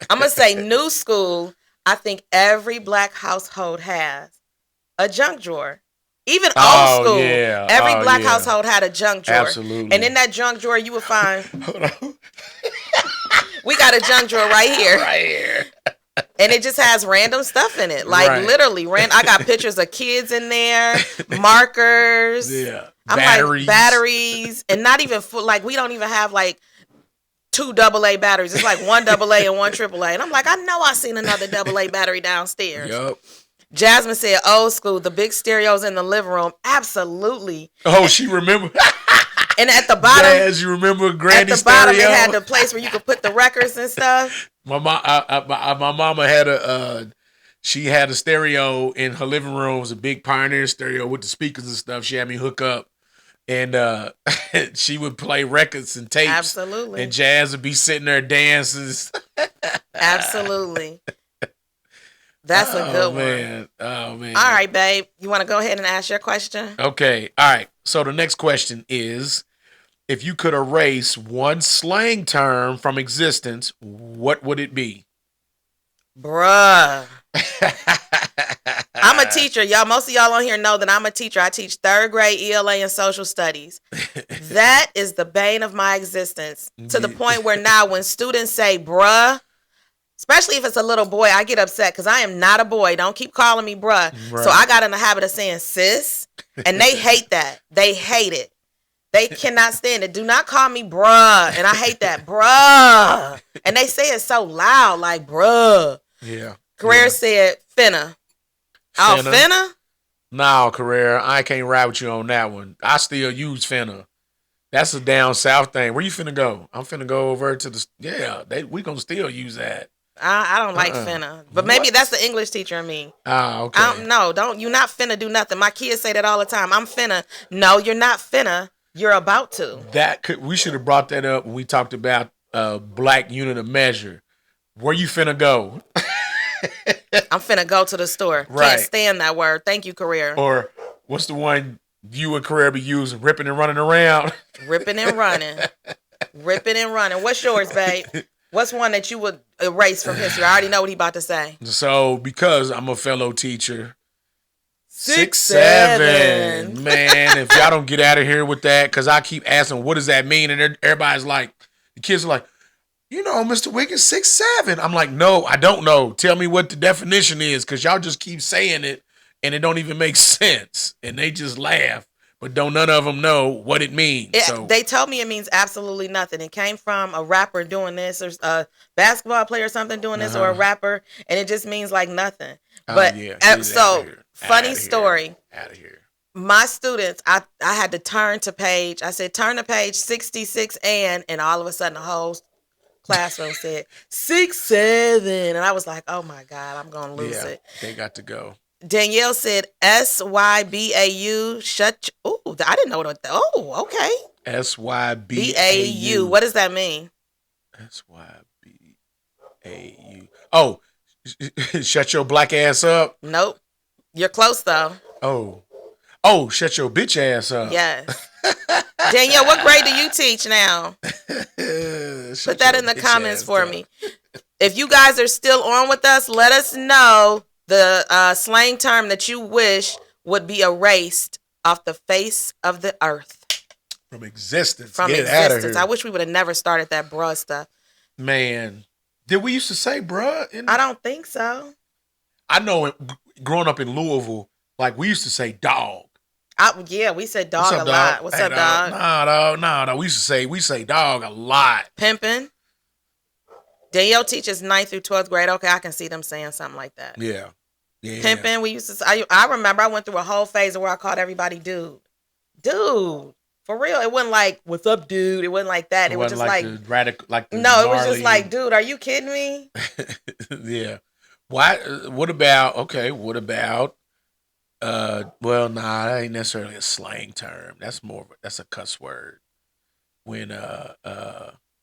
I'm gonna say new school. I think every black household has a junk drawer. Even old school. Yeah. Every black household had a junk drawer. Absolutely. And in that junk drawer, you would find. Hold on. We got a junk drawer right here. Right here. And it just has random stuff in it. Like literally I got pictures of kids in there, markers. Yeah. Batteries. And not even full, like we don't even have like 2 AA batteries. It's like 1 AA and 1 AAA. And I'm like, I know I seen another AA battery downstairs. Yep. Jasmine said old school, the big stereos in the living room. Absolutely. Oh, she remembered. And at the bottom, as you remember, Granny stereo. At the bottom, it had the place where you could put the records and stuff. My mama had she had a stereo in her living room. It was a big Pioneer stereo with the speakers and stuff. She had me hook up, and she would play records and tapes. Absolutely. And Jazz would be sitting there dancing. Absolutely. That's a good one. Oh man! All right, babe. You want to go ahead and ask your question? Okay. All right. So the next question is, if you could erase one slang term from existence, what would it be? Bruh. I'm a teacher. Y'all, most of y'all on here know that I'm a teacher. I teach 3rd grade ELA and social studies. That is the bane of my existence, to the point where now when students say bruh, especially if it's a little boy, I get upset because I am not a boy. Don't keep calling me bruh. Right. So I got in the habit of saying sis, and they hate that. They hate it. They cannot stand it. Do not call me bruh. And I hate that. Bruh. And they say it so loud, like bruh. Yeah. Carrera said finna. Oh, finna? No, Carrera, I can't ride with you on that one. I still use finna. That's a down south thing. Where you finna go? I'm finna go over to the... we gonna still use that. I don't like finna. But maybe that's the English teacher in me. Okay. You're not finna do nothing. My kids say that all the time. I'm finna. No, you're not finna. You're about to. We should have brought that up when we talked about black unit of measure. Where you finna go? I'm finna go to the store. Right. Can't stand that word. Thank you, Carrera. Or what's the one you and Carrera be using? Ripping and running around. Ripping and running. Ripping and running. What's yours, babe? What's one that you would erase from history? I already know what he about to say. So, because I'm a fellow teacher, 6'7". Man, if y'all don't get out of here with that, because I keep asking, what does that mean? And everybody's like, the kids are like, Mr. Wiggins, 6'7". I'm like, no, I don't know. Tell me what the definition is, because y'all just keep saying it, and it don't even make sense. And they just laugh. But none of them know what it means. They told me it means absolutely nothing. It came from a rapper doing this, or a basketball player or something doing this, or a rapper, and it just means like nothing. But funny story. Out of here. My students, I had to turn to page. I said, turn to page 66, and all of a sudden the whole classroom said 6'7", and I was like, oh my God, I'm gonna lose it. They got to go. Danielle said SYBAU. I didn't know what. Okay. SYBAU. What does that mean? SYBAU. Oh, shut your black ass up. Nope. You're close though. Oh, Oh, shut your bitch ass up. Yes. Danielle, what grade do you teach now? Put that in the comments for me. If you guys are still on with us, let us know the slang term that you wish would be erased off the face of the earth. From existence. From Get existence. out of here. I wish we would have never started that bruh stuff. Man, did we used to say bruh? I don't think so. I know growing up in Louisville, like we used to say dog. Yeah, we said dog a lot. What's up, dog? Nah. We say dog a lot. Pimping. Danielle teaches 9th through 12th grade. Okay, I can see them saying something like that. Yeah. Pimping. We used to. I remember I went through a whole phase where I called everybody dude. Dude. For real. It wasn't like, what's up, dude? It wasn't like that. It was just like radical, like the no, gnarly. it was just like, dude, are you kidding me? Yeah. Why? What about? Well, nah, that ain't necessarily a slang term. That's a cuss word. When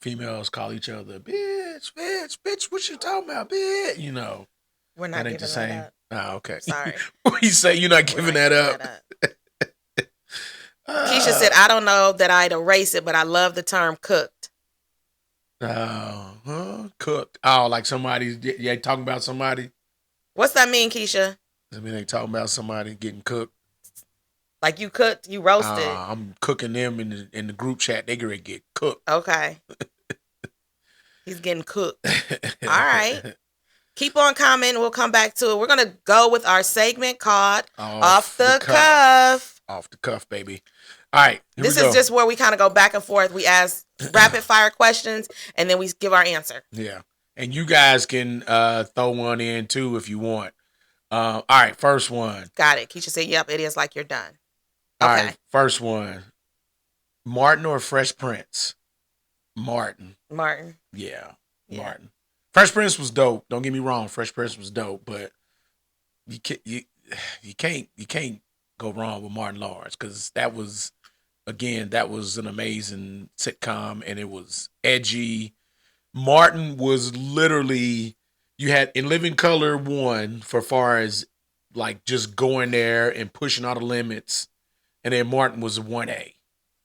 females call each other bitch, what you talking about, bitch? You know, we're not giving that up. Oh, okay. Sorry. You say you're not giving that up. Keisha said, I don't know that I'd erase it, but I love the term cooked. Cooked. Oh, like somebody, yeah, talking about somebody. What's that mean, Keisha? I mean, they talking about somebody getting cooked. Like you cooked, you roasted. I'm cooking them in the group chat. They gonna get cooked. Okay. He's getting cooked. All right. Keep on commenting. We'll come back to it. We're going to go with our segment called Off the Cuff. Off the cuff, baby. All right. This is just where we kind of go back and forth. We ask rapid fire questions and then we give our answer. Yeah. And you guys can throw one in too if you want. All right. First one. Got it. Keisha said, yep, it is like you're done. Okay. All right. First one. Martin or Fresh Prince? Martin. Yeah. Martin. Fresh Prince was dope. Don't get me wrong. Fresh Prince was dope, but you can't go wrong with Martin Lawrence because that was an amazing sitcom and it was edgy. Martin was literally, you had In Living Color 1 for far as like just going there and pushing all the limits, and then Martin was a 1A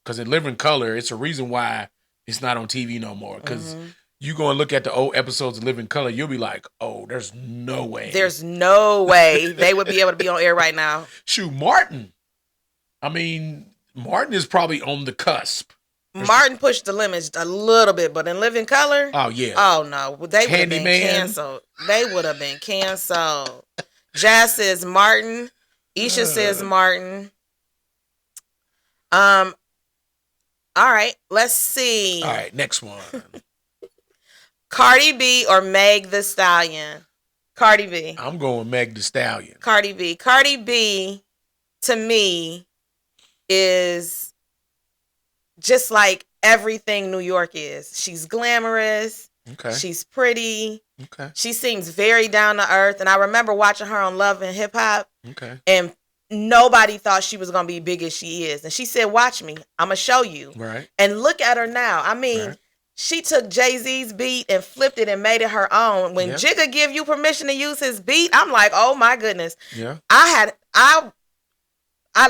because In Living Color, it's a reason why it's not on TV no more because. Mm-hmm. You go and look at the old episodes of Living Color, you'll be like, oh, there's no way. There's no way they would be able to be on air right now. Shoot, Martin. I mean, Martin is probably on the cusp. Martin pushed the limits a little bit, but in Living Color? Oh, yeah. Oh, no. They would have been canceled. They would have been canceled. Jazz says Martin. Isha says Martin. All right. Let's see. All right. Next one. Cardi B or Meg the Stallion? Cardi B. I'm going Meg the Stallion. Cardi B. Cardi B, to me, is just like everything New York is. She's glamorous. Okay. She's pretty. Okay. She seems very down to earth. And I remember watching her on Love and Hip Hop. Okay. And nobody thought she was going to be big as she is. And she said, watch me. I'm going to show you. Right. And look at her now. I mean... Right. She took Jay-Z's beat and flipped it and made it her own. When Jigga give you permission to use his beat, I'm like, oh my goodness. Yeah. I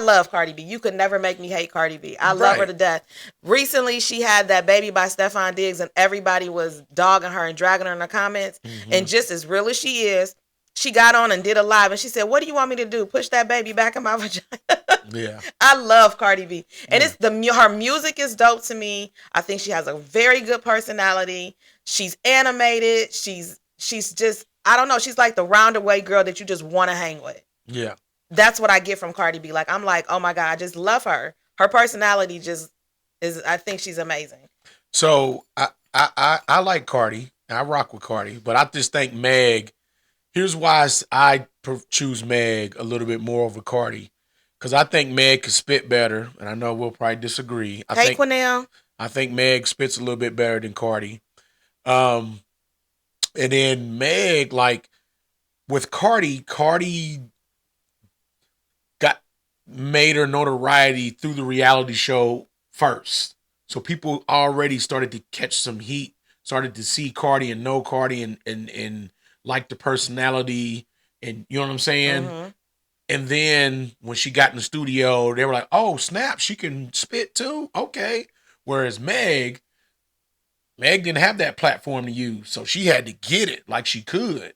love Cardi B. You could never make me hate Cardi B. I love her to death. Recently, she had that Baby by Stefan Diggs and everybody was dogging her and dragging her in the comments. Mm-hmm. And just as real as she is, she got on and did a live and she said, what do you want me to do? Push that baby back in my vagina? Yeah. I love Cardi B. And it's her music is dope to me. I think she has a very good personality. She's animated. She's just, I don't know. She's like the roundaway girl that you just want to hang with. Yeah. That's what I get from Cardi B. Like, I'm like, oh my God, I just love her. Her personality just is, I think she's amazing. So I like Cardi. I rock with Cardi, but I just think Meg, here's why I choose Meg a little bit more over Cardi. Because I think Meg could spit better, and I know we'll probably disagree. Quinell. I think Meg spits a little bit better than Cardi. And then Meg, like, with Cardi made her notoriety through the reality show first. So people already started to catch some heat, started to see Cardi and know Cardi and like the personality, and you know what I'm saying? Mm-hmm. And then when she got in the studio, they were like, "Oh snap, she can spit too." Okay. Whereas Meg didn't have that platform to use, so she had to get it like she could.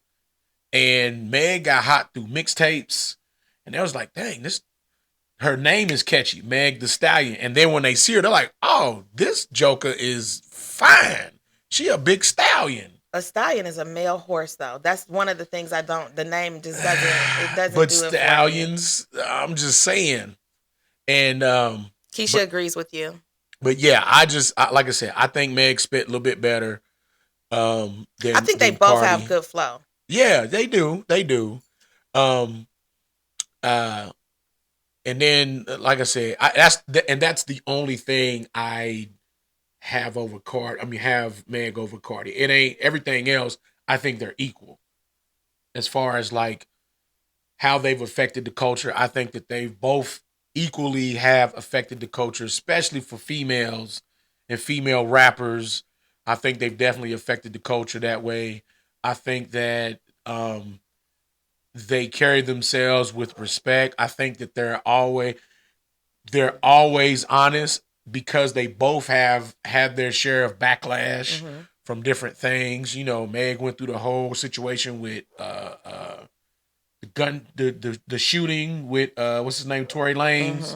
And Meg got hot through mixtapes, and they was like, "Dang, this her name is catchy, Meg the Stallion." And then when they see her, they're like, "Oh, this Joker is fine. She a big stallion." A stallion is a male horse, though. That's one of the things I don't. The name just doesn't. It doesn't. But do stallions, I'm just saying. And Keisha agrees with you. But yeah, like I said, I think Meg spit a little bit better. I think they both Cardi. have good flow. Yeah, they do. They do. And then, like I said, that's the only thing I have over Cardi. I mean, have Meg over Cardi. It ain't everything else. I think they're equal as far as like how they've affected the culture. I think that they've both equally have affected the culture, especially for females and female rappers. I think they've definitely affected the culture that way. I think that they carry themselves with respect. I think that they're always honest because they both have had their share of backlash from different things. You know, Meg went through the whole situation with the shooting with what's his name, Tory Lanez,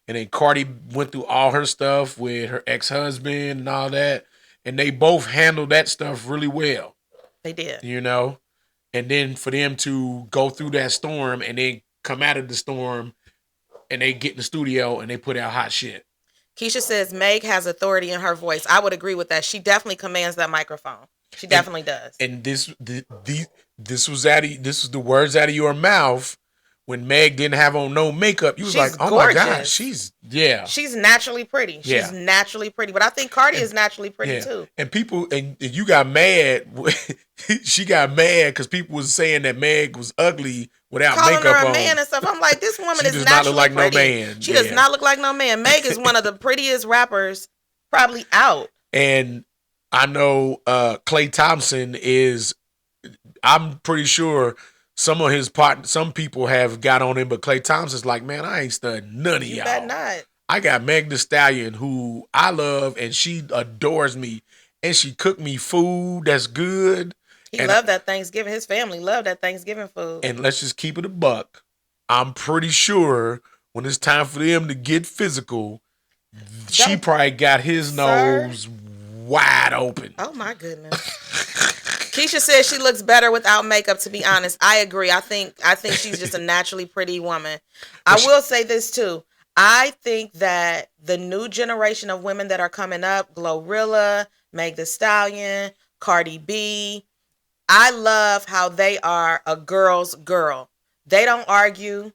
and then Cardi went through all her stuff with her ex-husband and all that, and they both handled that stuff really well. They did, you know, and then for them to go through that storm and then come out of the storm, and they get in the studio and they put out hot shit. Keisha says Meg has authority in her voice. I would agree with that. She definitely commands that microphone. She definitely does. And this was the words out of your mouth when Meg didn't have on no makeup. You was like, "Oh gorgeous. My God, she's naturally pretty. She's naturally pretty." But I think Cardi is naturally pretty too. And people and you got mad. She got mad because people was saying that Meg was ugly without calling makeup her a on. Man and stuff. I'm like, this woman is does naturally not look like pretty. No man. She does not look like no man. Meg is one of the prettiest rappers probably out. And I know Klay Thompson is. I'm pretty sure some of his some people have got on him, but Klay Thompson's like, "Man, I ain't studying none of y'all. Bet not. I got Meg Thee Stallion, who I love, and she adores me, and she cooked me food that's good. He loved that Thanksgiving. His family loved that Thanksgiving food. And let's just keep it a buck. I'm pretty sure when it's time for them to get physical, she probably got his nose wide open. Oh my goodness. Keisha says she looks better without makeup, to be honest. I agree. I think she's just a naturally pretty woman. I will say this too. I think that the new generation of women that are coming up, Glorilla, Meg Thee Stallion, Cardi B, I love how they are a girl's girl. They don't argue.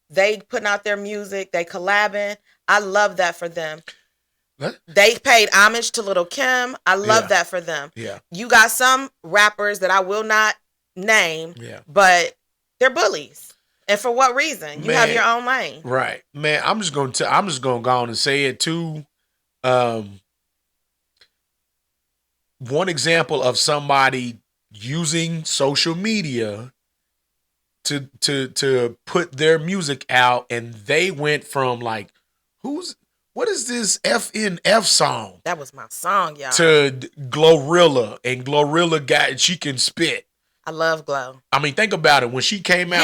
They putting out their music. They collabing. I love that for them. What? They paid homage to Lil' Kim. I love that for them. Yeah. You got some rappers that I will not name, but they're bullies. And for what reason? You have your own lane. Right. Man, I'm just gonna go on and say it too. One example of somebody using social media to put their music out, and they went from like, what is this FNF song? That was my song, y'all. To Glorilla, and Glorilla she can spit. I love Glow. I mean, think about it. When she came out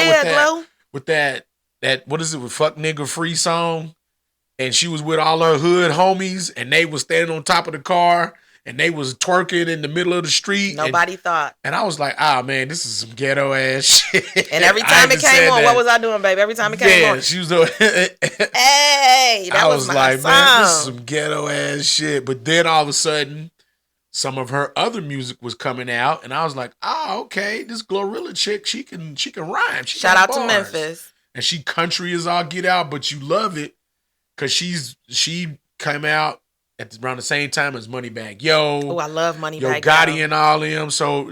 with that what is it, with Fuck Nigga Free song, and she was with all her hood homies, and they was standing on top of the car, and they was twerking in the middle of the street. Nobody thought. And I was like, man, this is some ghetto ass shit. And every time it came on, what was I doing, baby? Every time it came on. She was doing hey, that was my like, song. Man, this is some ghetto ass shit. But then all of a sudden, some of her other music was coming out, and I was like, okay, this Glorilla chick, she can rhyme. Shout out to Memphis. And she country as all get out, but you love it because she came out at around the same time as Moneybagg Yo. Oh, I love Moneybagg Yo. Gotti and all them. So,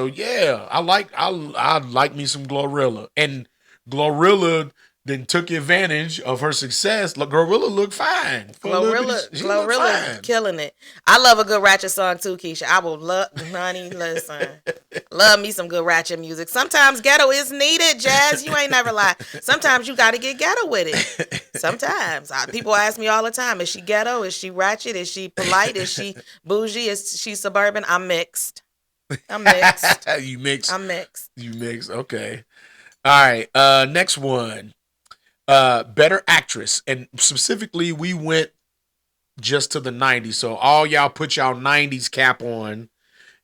yeah, I like me some Glorilla. And Glorilla then took advantage of her success. Glorilla looked fine. Glorilla killing it. I love a good ratchet song too, Keisha. I will love, honey, listen. Love me some good ratchet music. Sometimes ghetto is needed, Jazz. You ain't never lie. Sometimes you got to get ghetto with it. Sometimes. People ask me all the time, is she ghetto? Is she ratchet? Is she polite? Is she bougie? Is she suburban? I'm mixed. I'm mixed. You mix. I'm mixed. You mix. Okay. All right. Next one. Better actress. And specifically, we went just to the 90s. So all y'all put y'all 90s cap on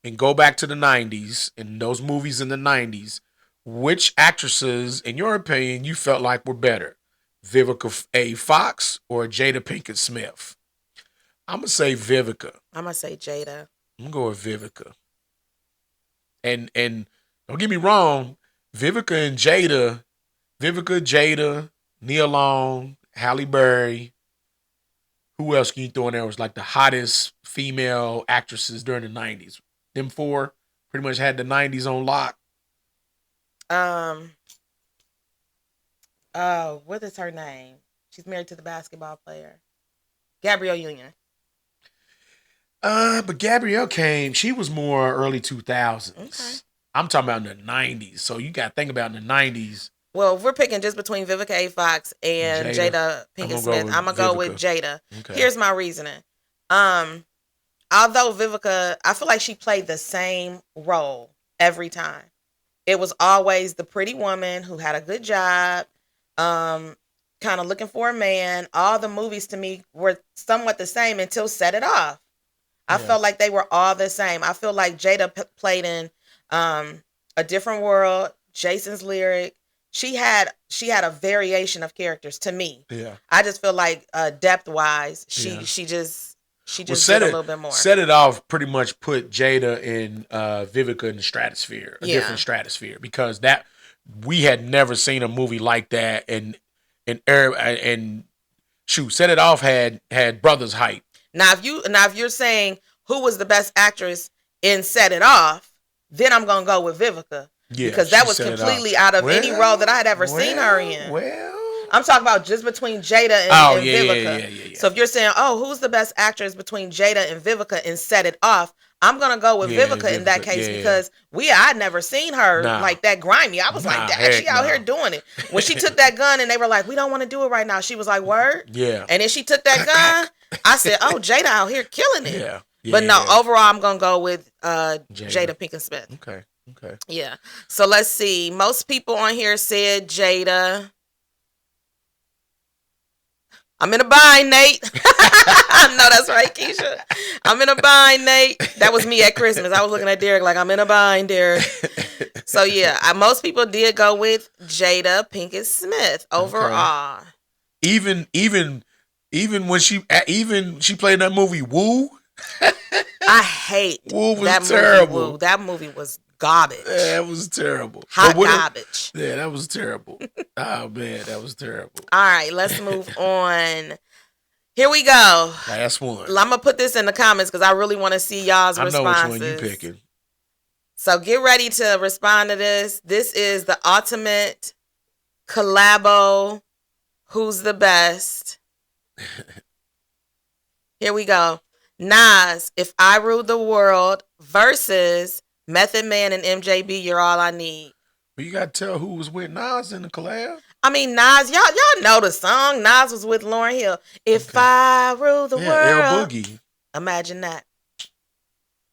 and go back to the 90s and those movies in the 90s. Which actresses, in your opinion, you felt like were better? Vivica A. Fox or Jada Pinkett Smith? I'm going to say Vivica. I'm going to say Jada. I'm going to go with Vivica. And don't get me wrong, Vivica, Jada, Nia Long, Halle Berry. Who else can you throw in there was like the hottest female actresses during the 90s? Them four pretty much had the 90s on lock. What is her name? She's married to the basketball player. Gabrielle Union. But Gabrielle she was more early 2000s. Okay. I'm talking about in the 90s. So you got to think about in the 90s. Well, if we're picking just between Vivica A. Fox and Jada Pinkett Smith, I'm going to go with Jada. Okay. Here's my reasoning. Although Vivica, I feel like she played the same role every time. It was always the pretty woman who had a good job, kind of looking for a man. All the movies to me were somewhat the same until Set It Off. I felt like they were all the same. I feel like Jada played in A Different World, Jason's Lyric. She had a variation of characters to me. Yeah. I just feel like depth wise, she just did a little bit more. Set It Off pretty much put Jada and Vivica in the stratosphere, a different stratosphere, because that we had never seen a movie like that, and shoot, Set It Off had brothers hype. Now if you're saying who was the best actress in Set It Off, then I'm gonna go with Vivica. Yeah, because that was completely out of any role that I had ever seen her in. Well, I'm talking about just between Jada and Vivica. Yeah. So if you're saying, who's the best actress between Jada and Vivica and Set It Off, I'm gonna go with Vivica in that case because I'd never seen her like that grimy. I was like, dang, she out here doing it. When she took that gun and they were like, we don't want to do it right now, she was like, word? Yeah. And then she took that gun, I said, Jada out here killing it. Yeah. But no, overall I'm gonna go with Jada Pinkett Smith. Okay. Yeah. So let's see. Most people on here said Jada. I'm in a bind, Nate. No, that's right, Keisha. I'm in a bind, Nate. That was me at Christmas. I was looking at Derek like, I'm in a bind, Derek. So yeah, most people did go with Jada Pinkett Smith overall. Okay. Even when she played in that movie Woo. I hate Woo was that terrible. Movie. Woo. That movie was garbage. Yeah, it was terrible. Hot garbage. Yeah, that was terrible. Oh man, that was terrible. All right, let's move on. Here we go. Last one. I'm gonna put this in the comments because I really want to see y'all's responses. I know which one you picking. So get ready to respond to this. This is the ultimate collabo. Who's the best? Here we go. Nas, If I Ruled the World versus Method Man and MJB, You're All I Need. Well, you got to tell who was with Nas in the collab. I mean, Nas, y'all know the song. Nas was with Lauryn Hill. If I Rule the World. L Boogie. Imagine that.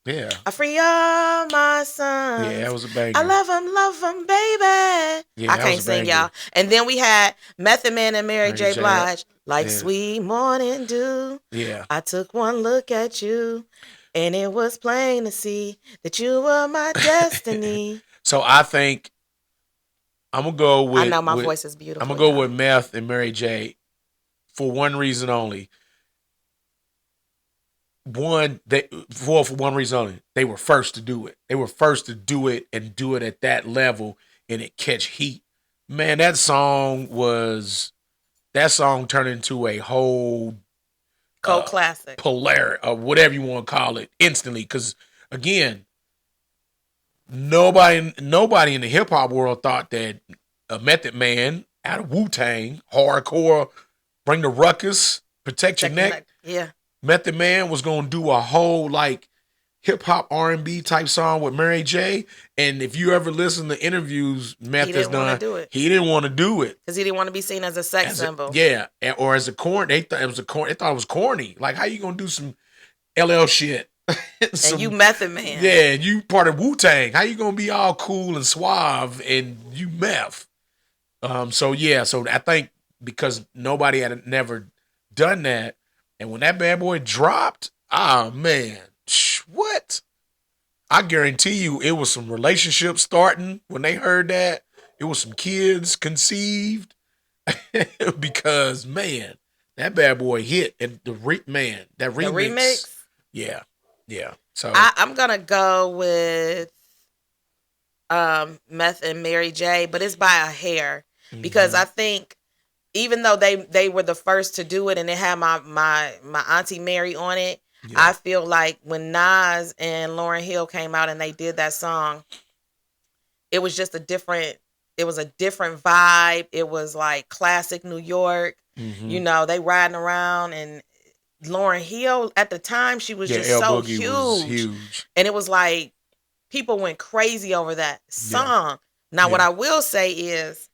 Yeah. I free all my sons. Yeah, that was a banger. I love them, baby. Yeah, I can't sing, y'all. And then we had Method Man and Mary J. Blige. Like sweet morning dew. Yeah. I took one look at you, and it was plain to see that you were my destiny. So I think I'm going to go with... I know my voice is beautiful. I'm going to go with Meth and Mary J. for one reason only. For one reason only. They were first to do it. They were first to do it and do it at that level and it catch heat. Man, that song turned into a whole cult classic, polar, or whatever you want to call it, instantly. Because again, nobody in the hip hop world thought that a Method Man out of Wu-Tang, hardcore, bring the ruckus, protect your neck. Yeah, Method Man was gonna do a whole hip hop R&B type song with Mary J. And if you ever listen to interviews Meth has done, he didn't want to do it because he didn't want to be seen as a sex symbol. Or as a corn. They thought it was corny. Like, how you gonna do some LL shit? And you Method Man. Yeah, you part of Wu-Tang. How you gonna be all cool and suave and you meth? So I think because nobody had never done that, and when that bad boy dropped, man, what? I guarantee you it was some relationships starting when they heard that. It was some kids conceived because, man, that bad boy hit. And that remix. Yeah. So I'm going to go with Meth and Mary J, but it's by a hair. Because I think even though they were the first to do it and it had my Auntie Mary on it, I feel like when Nas and Lauryn Hill came out and they did that song, it was just a different vibe. It was like classic New York. You know, they riding around, and Lauryn Hill at the time, she was just so huge. And it was like people went crazy over that song. Now, what I will say is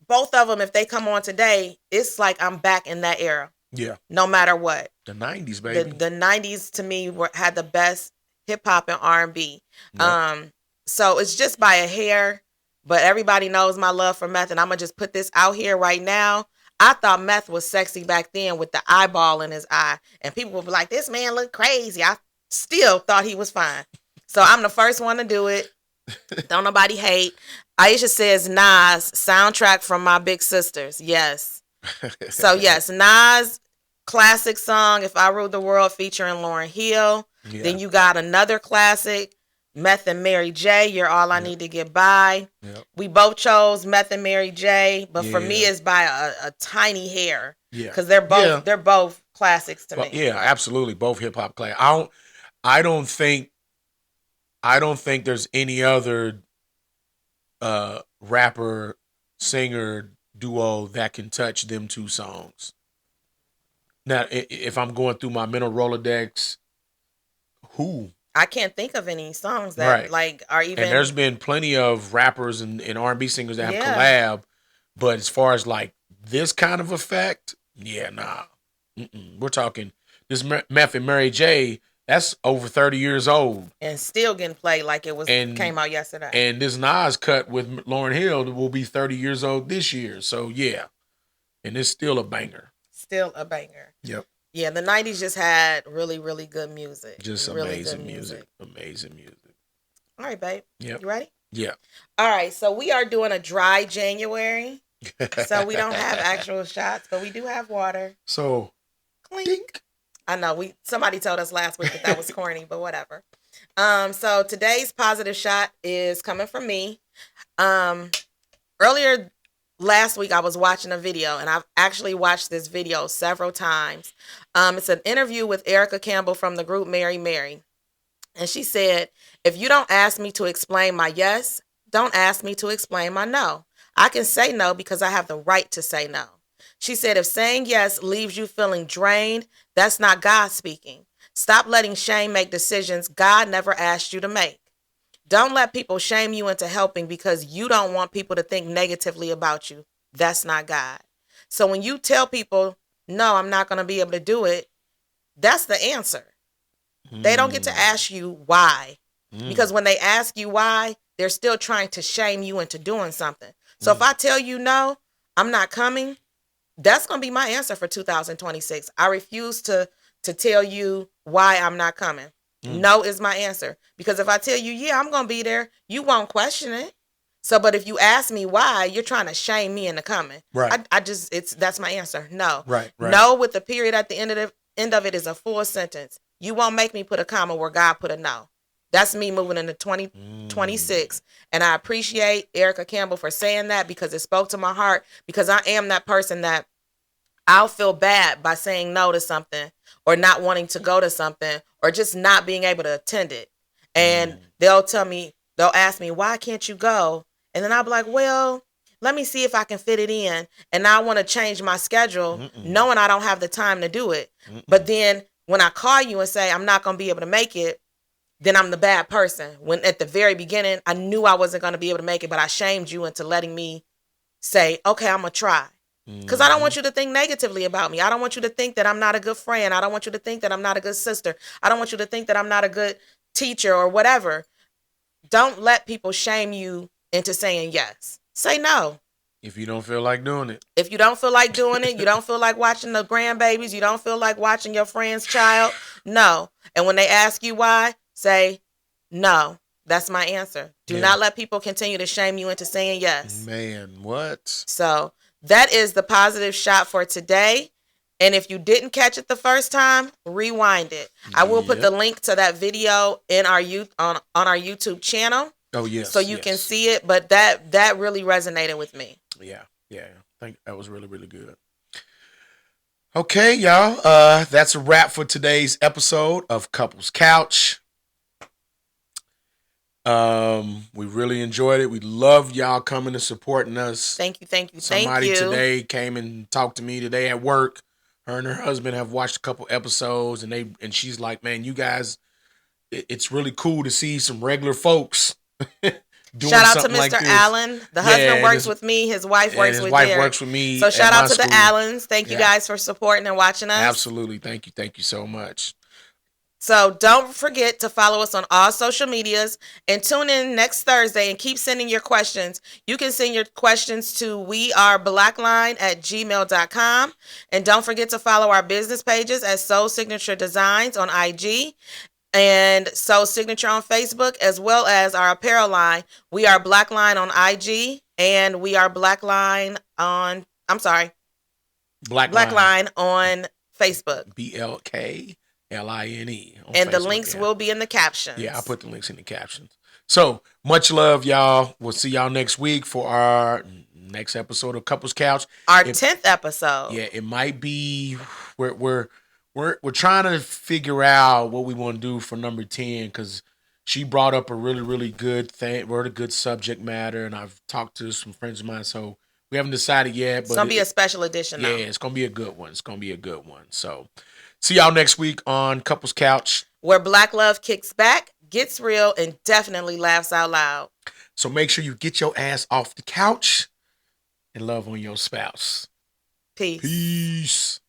both of them, if they come on today, it's like I'm back in that era. Yeah. No matter what. The 90s, baby. The 90s to me had the best hip hop and R&B. Yep. So it's just by a hair, but everybody knows my love for Meth, and I'm going to just put this out here right now. I thought Meth was sexy back then with the eyeball in his eye, and people would be like, this man look crazy. I still thought he was fine. So I'm the first one to do it. Don't nobody hate. Aisha says Nas, soundtrack from My Big Sisters. Yes. So yes, Nas, classic song, If I Ruled the World, featuring Lauryn Hill. Yeah. Then you got another classic, Meth and Mary J, You're All I Need to Get By. Yep. We both chose Meth and Mary J, but for me it's by a tiny hair. Yeah. Because they're both classics to me. Yeah, absolutely. Both hip hop classics. I don't think there's any other rapper singer duo that can touch them two songs. Now, if I'm going through my mental Rolodex, who? I can't think of any songs that like are even. And there's been plenty of rappers and R&B singers that have collab, but as far as like this kind of effect, nah. We're talking this Meth and Mary J. That's over 30 years old. And still getting played like it was came out yesterday. And this Nas cut with Lauryn Hill will be 30 years old this year. So, yeah. And it's still a banger. Still a banger. Yep. Yeah, the 90s just had really, really good music. Just really amazing music. Amazing music. All right, babe. Yep. You ready? Yeah. All right, so we are doing a dry January. So we don't have actual shots, but we do have water. So, clink. I know somebody told us last week that was corny, but whatever. So today's positive shot is coming from me. Earlier last week I was watching a video, and I've actually watched this video several times. It's an interview with Erica Campbell from the group Mary Mary. And she said, if you don't ask me to explain my yes, don't ask me to explain my no. I can say no because I have the right to say no. She said, if saying yes leaves you feeling drained, that's not God speaking. Stop letting shame make decisions God never asked you to make. Don't let people shame you into helping because you don't want people to think negatively about you. That's not God. So when you tell people, no, I'm not going to be able to do it, that's the answer. They don't get to ask you why. Because when they ask you why, they're still trying to shame you into doing something. So if I tell you no, I'm not coming, that's going to be my answer for 2026. I refuse to tell you why I'm not coming. No is my answer. Because if I tell you, yeah, I'm going to be there, you won't question it. So, but if you ask me why, you're trying to shame me into coming. Right. That's my answer. No. Right. No with the period at the end of it is a full sentence. You won't make me put a comma where God put a no. That's me moving into 2026. And I appreciate Erica Campbell for saying that because it spoke to my heart, because I am that person that I'll feel bad by saying no to something or not wanting to go to something or just not being able to attend it. And they'll ask me, why can't you go? And then I'll be like, well, let me see if I can fit it in. And I want to change my schedule knowing I don't have the time to do it. But then when I call you and say I'm not going to be able to make it, then I'm the bad person. When at the very beginning, I knew I wasn't going to be able to make it, but I shamed you into letting me say, okay, I'm going to try. Because I don't want you to think negatively about me. I don't want you to think that I'm not a good friend. I don't want you to think that I'm not a good sister. I don't want you to think that I'm not a good teacher or whatever. Don't let people shame you into saying yes. Say no. If you don't feel like doing it. If you don't feel like doing it, you don't feel like watching the grandbabies, you don't feel like watching your friend's child, no. And when they ask you why, say no. That's my answer. Do not let people continue to shame you into saying yes. Man, what? So that is the positive shot for today. And if you didn't catch it the first time, rewind it. I will put the link to that video in our on our YouTube channel. Oh, yes. So you can see it. But that really resonated with me. Yeah. I think that was really, really good. Okay, y'all. That's a wrap for today's episode of Couples Couch. We really enjoyed it. We love y'all coming and supporting us. Thank you. Somebody today came and talked to me today at work. Her and her husband have watched a couple episodes, and she's like, "Man, you guys, it's really cool to see some regular folks." Shout out to Mr. Allen. The husband works with me. His wife works with Derek. Works with me. So shout out to the Allens. Thank you guys for supporting and watching us. Absolutely. Thank you so much. So don't forget to follow us on all social medias and tune in next Thursday and keep sending your questions. You can send your questions to WeAreBlkline@gmail.com. And don't forget to follow our business pages at SoulSignatureDesigns on IG and Soul Signature on Facebook, as well as our apparel line, WeAreBlkline on IG and WeAreBlkline on, BlkLine on Facebook. BlkLine. And Facebook, the links will be in the captions. Yeah, I'll put the links in the captions. So much love, y'all. We'll see y'all next week for our next episode of Couples Couch. Our 10th episode. Yeah, it might be. We're trying to figure out what we want to do for number 10, because she brought up a really, really good thing, wrote a good subject matter, and I've talked to some friends of mine, so we haven't decided yet. But it's gonna be a special edition. Yeah, it's gonna be a good one. So see y'all next week on Couples Couch, where Black love kicks back, gets real, and definitely laughs out loud. So make sure you get your ass off the couch and love on your spouse. Peace. Peace.